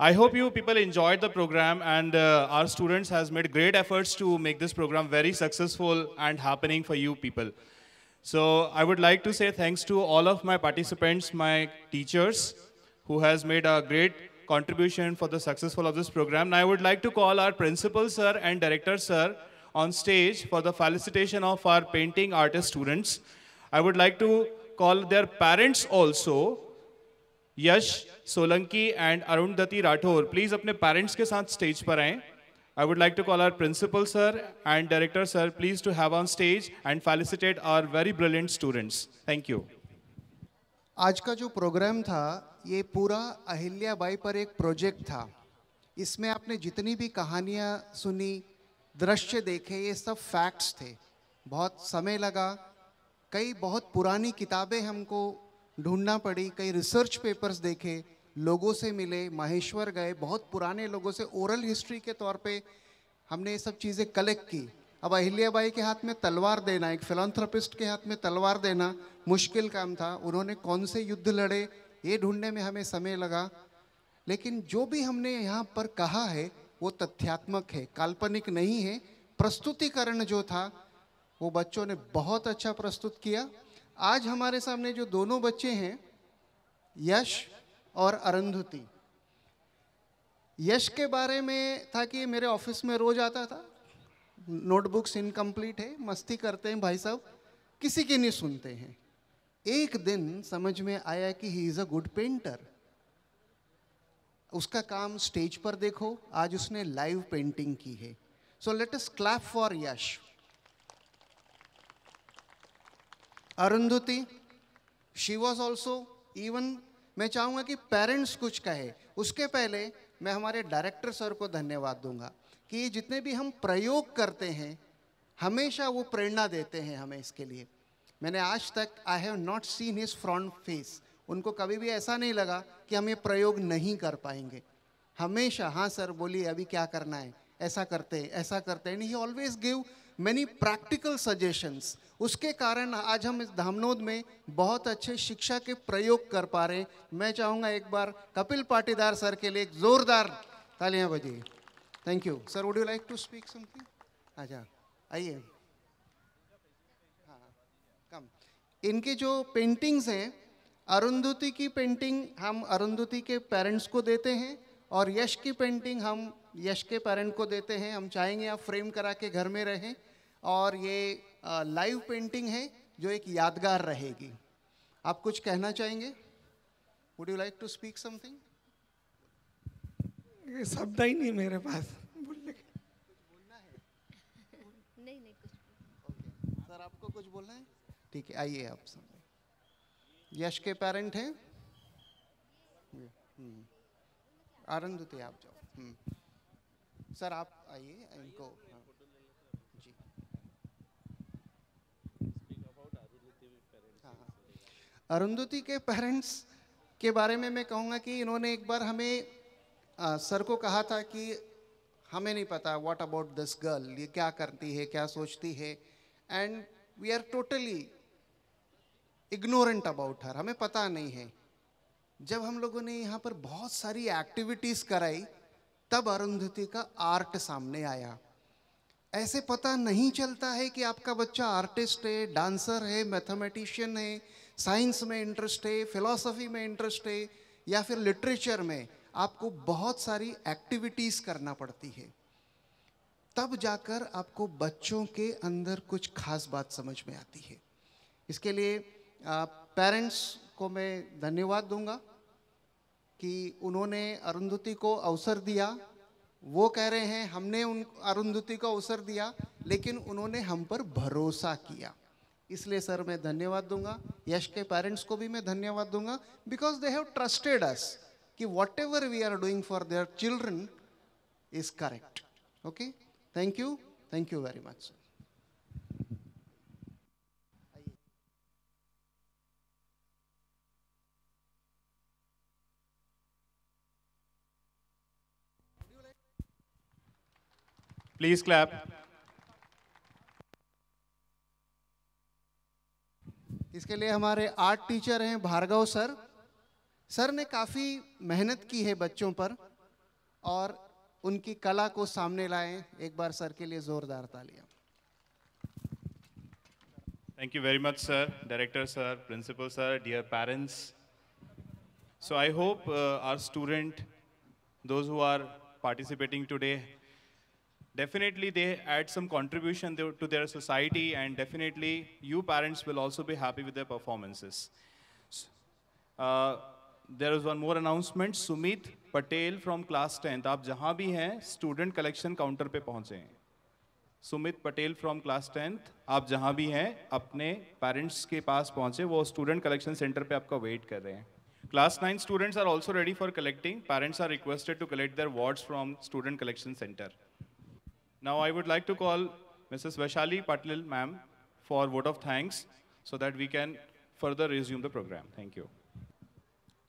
I hope you people enjoyed the program, and our students has made great efforts to make this program very successful and happening for you people. So I would like to say thanks to all of my participants, my teachers, who has made a great contribution for the successful of this program. Now I would like to call our principal sir and director sir on stage for the felicitation of our painting artist students. I would like to call their parents also, Yash Solanki and Arundhati Rathore. Please अपने parents के साथ stage पर आएं. I would like to call our principal sir and director sir, please to have on stage and felicitate our very brilliant students. Thank you. आज का जो programme था ये पूरा अहिल्याबाई पर एक प्रोजेक्ट था। इसमें आपने जितनी भी कहानियाँ सुनी, दृश्य देखे, ये सब फैक्ट्स थे। बहुत समय लगा, कई बहुत पुरानी किताबें हमको ढूंढना पड़ी, कई रिसर्च पेपर्स देखे, लोगों से मिले, महेश्वर गए, बहुत पुराने लोगों से ओरल हिस्ट्री के तौर पे हमने ये सब चीज़ें कलेक्ट की। अब अहिल्याबाई के हाथ में तलवार देना, एक फिलैंथ्रोपिस्ट के हाथ में तलवार देना मुश्किल काम था। उन्होंने कौन से युद्ध लड़े ये ढूंढने में हमें समय लगा, लेकिन जो भी हमने यहाँ पर कहा है वो तथ्यात्मक है, काल्पनिक नहीं है। प्रस्तुतिकरण जो था वो बच्चों ने बहुत अच्छा प्रस्तुत किया। आज हमारे सामने जो दोनों बच्चे हैं, यश और अरुंधति, यश के बारे में था कि मेरे ऑफिस में रोज आता था, नोटबुक्स इनकम्प्लीट है, मस्ती करते हैं भाई साहब, किसी की नहीं सुनते हैं। एक दिन समझ में आया कि he is a good painter. उसका काम स्टेज पर देखो, आज उसने लाइव पेंटिंग की है। So let us clap for Yash. Arundhati, she was also even, मैं चाहूँगा कि पेरेंट्स कुछ कहे, उसके पहले मैं हमारे डायरेक्टर सर को धन्यवाद दूंगा कि ये जितने भी हम प्रयोग करते हैं हमेशा वो प्रेरणा देते हैं हमें इसके लिए। मैंने आज तक I have not seen his front face, उनको कभी भी ऐसा नहीं लगा कि हम ये प्रयोग नहीं कर पाएंगे। हमेशा हाँ सर बोलिए अभी क्या करना है, ऐसा करते हैं, ऐसा करते हैं। And he always give many practical suggestions. उसके कारण आज हम इस धामनोद में बहुत अच्छे शिक्षा के प्रयोग कर पा रहे हैं। मैं चाहूँगा एक बार कपिल पाटीदार सर के लिए एक जोरदार तालियां बजाइए। Thank you sir. Would you like to speak something? अच्छा आइए। हाँ कम। इनके जो पेंटिंग्स हैं, अरुंधति की पेंटिंग हम अरुंधति के पेरेंट्स को देते हैं और यश की पेंटिंग हम यश के पेरेंट को देते हैं। हम चाहेंगे आप फ्रेम करा के घर में रहें और ये लाइव पेंटिंग है जो एक यादगार रहेगी। आप कुछ कहना चाहेंगे? Would you like to speak something? ये शब्द ही नहीं मेरे पास बोलने के। नहीं कुछ सर आपको कुछ बोलना है? ठीक है आइए आप सामने। यश के पेरेंट हैं? अरुंधति आप जाओ। सर आप आइए इनको। हाँ, जी हाँ, अरुंधति के पेरेंट्स के बारे में मैं कहूँगा कि इन्होंने एक बार हमें सर को कहा था कि हमें नहीं पता व्हाट अबाउट दिस गर्ल, ये क्या करती है, क्या सोचती है, and we are totally ignorant about her, हमें पता नहीं है। जब हम लोगों ने यहाँ पर बहुत सारी एक्टिविटीज़ कराई तब अरुंधति का आर्ट सामने आया। ऐसे पता नहीं चलता है कि आपका बच्चा आर्टिस्ट है, डांसर है, मैथमेटिशियन है, साइंस में इंटरेस्ट है, फिलॉसफी में इंटरेस्ट है, या फिर लिटरेचर में। आपको बहुत सारी एक्टिविटीज़ करना पड़ती है, तब जाकर आपको बच्चों के अंदर कुछ खास बात समझ में आती है। इसके लिए पेरेंट्स को मैं धन्यवाद दूंगा कि उन्होंने अरुंधति को अवसर दिया। वो कह रहे हैं हमने उन अरुंधति को अवसर दिया, लेकिन उन्होंने हम पर भरोसा किया। इसलिए सर मैं धन्यवाद दूंगा। यश के पेरेंट्स को भी मैं धन्यवाद दूंगा, because they have trusted us कि whatever we are doing for their children is correct. Okay, thank you very much sir. Please clap. इसके लिए हमारे आर्ट टीचर हैं भार्गव सर। सर ने काफ़ी मेहनत की है बच्चों पर और उनकी कला को सामने लाए। एक बार सर के लिए जोरदार तालियां। Thank you very much, sir. Director, sir, principal, sir, dear parents. So I hope our student, those who are participating today, definitely they add some contribution to their society, and definitely you parents will also be happy with their performances. There is one more announcement. Sumit Patel from class 10th. आप जहाँ भी हैं student collection counter पे पहुँचे हैं। Sumit Patel from class 10th, आप जहाँ भी हैं अपने पेरेंट्स के पास पहुँचे, वो स्टूडेंट कलेक्शन सेंटर पे आपका वेट कर रहे हैं। Class 9 students are also ready for collecting. Parents are requested to collect their awards from student collection centre. Now I would like to call Mrs. Vaishali Patil ma'am for vote of thanks so that we can further resume the program. Thank you.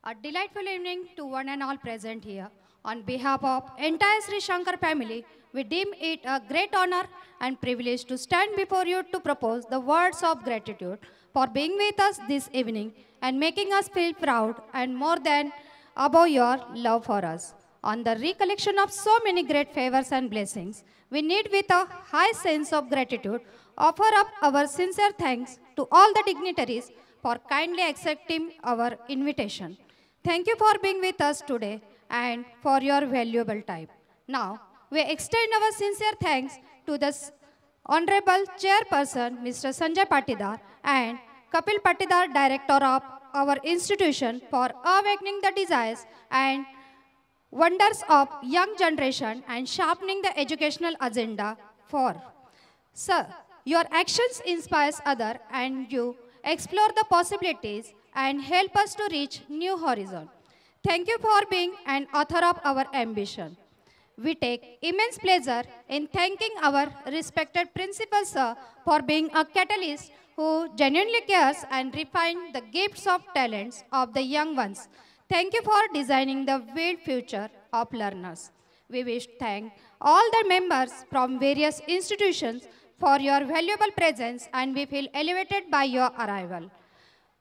A delightful evening to one and all present here. On behalf of entire Sri Shankar family, we deem it a great honor and privilege to stand before you to propose the words of gratitude for being with us this evening and making us feel proud and more than above your love for us. On the recollection of so many great favors and blessings, we need with a high sense of gratitude offer up our sincere thanks to all the dignitaries for kindly accepting our invitation. Thank you for being with us today and for your valuable time. Now, we extend our sincere thanks to the Honorable Chairperson, Mr. Sanjay Patidar, and Kapil Patidar, Director of our institution, for awakening the desires and wonders of young generation and sharpening the educational agenda for. Sir, your actions inspire others and you explore the possibilities and help us to reach new horizon. Thank you for being an author of our ambition. We take immense pleasure in thanking our respected principal sir for being a catalyst who genuinely cares and refines the gifts of talents of the young ones. Thank you for designing the wild future of learners. We wish to thank all the members from various institutions for your valuable presence, and we feel elevated by your arrival.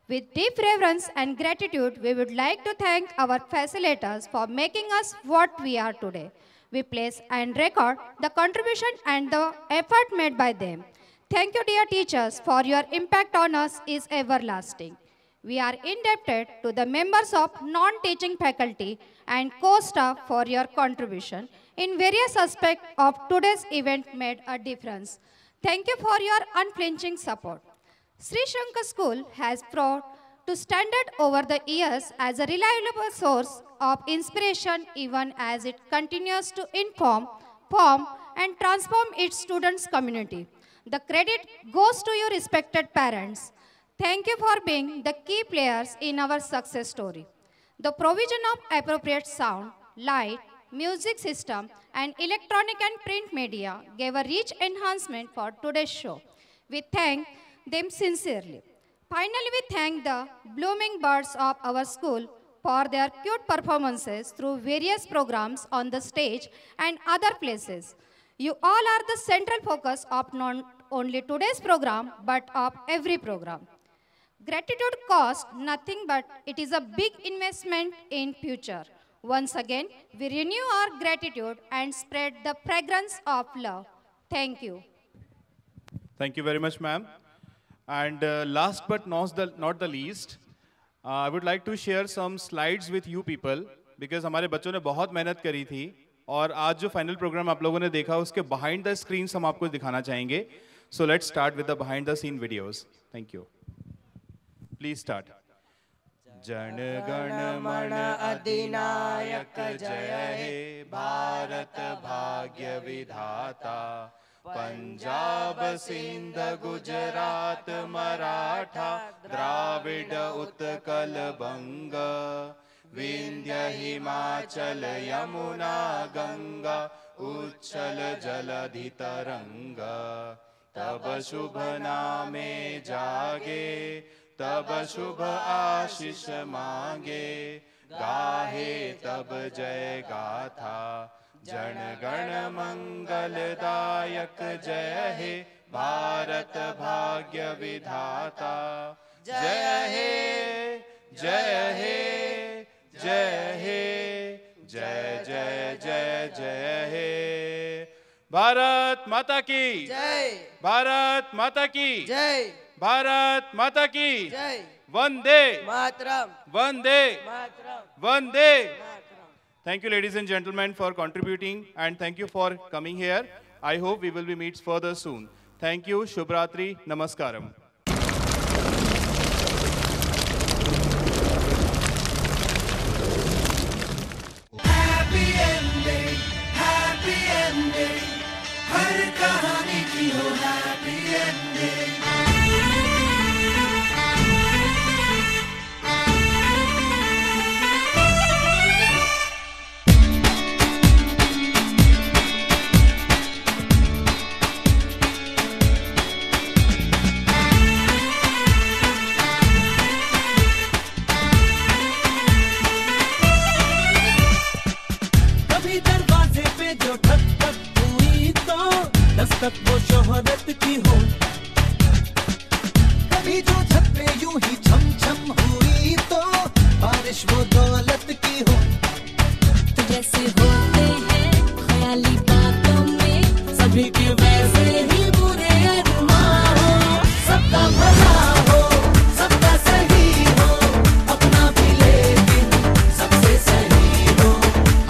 With deep reverence and gratitude, we would like to thank our facilitators for making us what we are today. We place and record the contribution and the effort made by them. Thank you, dear teachers, for your impact on us is everlasting. We are indebted to the members of non-teaching faculty and co-staff for your contribution in various aspects of today's event made a difference. Thank you for your unflinching support. Sri Shankar School has proved to standard over the years as a reliable source of inspiration, even as it continues to inform, form, and transform its students' community. The credit goes to your respected parents. Thank you for being the key players in our success story. The provision of appropriate sound, light, music system, and electronic and print media gave a rich enhancement for today's show. We thank them sincerely. Finally, we thank the blooming birds of our school for their cute performances through various programs on the stage and other places. You all are the central focus of not only today's program, but of every program. Gratitude costs nothing, but it is a big investment in future. Once again, we renew our gratitude and spread the fragrance of love. Thank you. Thank you very much, ma'am. And last but not the least, I would like to share some slides with you people, because हमारे बच्चों ने बहुत मेहनत करी थी और आज जो फाइनल प्रोग्राम आप लोगों ने देखा उसके behind the screens हम आपको दिखाना चाहेंगे. So let's start with the behind the scene videos. Thank you. Please start. Jana Gana मन अधिनायक जय हे भारत भाग्य विधाता, पंजाब सिंध गुजरात मराठा द्राविड उत्कल बंग, विंध्य हिमाचल यमुना गंगा उच्छल जलधि तरंग, तब शुभ नामे जागे तब शुभ आशीष मांगे, गाहे तब जय गाथा जन गण मंगलदायक जय हे भारत भाग्य विधाता, जय हे जय हे जय हे जय जय जय जय हे। भारत माता की जय, भारत माता की जय, भारत माता की जय, वंदे मातरम, वंदे मातरम, वंदे। Thank you, ladies and gentlemen, for contributing, and thank you for coming here. I hope we will be meet further soon. Thank you. Shubhratri. Namaskaram. Happy ending, happy ending. हर कहानी की हो happy ending. दस्तक वो शोहरत की हो, कभी जो छत पे यूं ही छम छम हुई तो बारिश वो दौलत की हो। तो जैसे होते हैं ख्याली बातों में सभी के वैसे ही बुरे अरमान हो, सबका भला हो सबका सही हो, अपना भी लेकिन सबसे सही हो,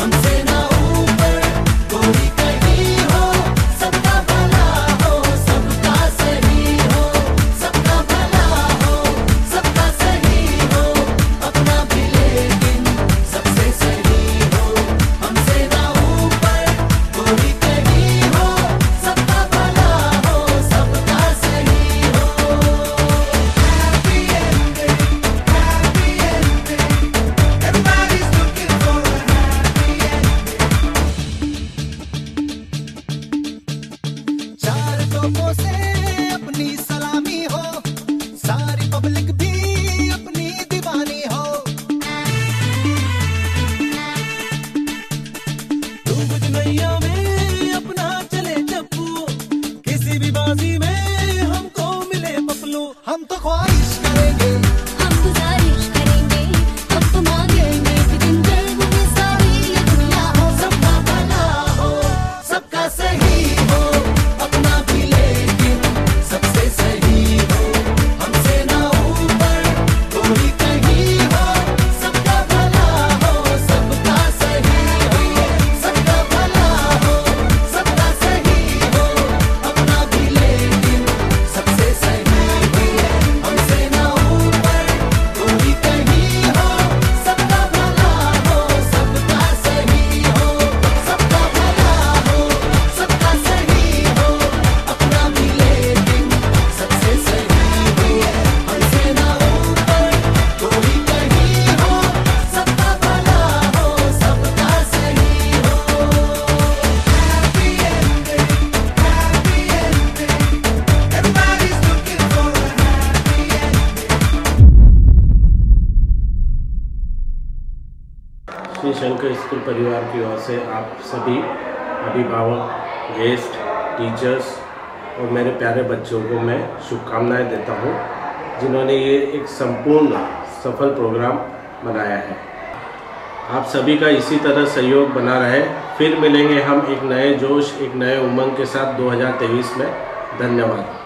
हमसे ना ऊपर कोई कहीं हो, सबका भला हो सबका सही हो, सबका भला हो सबका सही हो, अपना भी लेकिन सबसे सही हो, हमसे ना ऊपर अंक स्कूल परिवार की ओर से आप सभी अभिभावक, गेस्ट, टीचर्स और मेरे प्यारे बच्चों को मैं शुभकामनाएं देता हूं, जिन्होंने ये एक संपूर्ण सफल प्रोग्राम बनाया है। आप सभी का इसी तरह सहयोग बना रहे। फिर मिलेंगे हम एक नए जोश, एक नए उमंग के साथ 2023 में। धन्यवाद।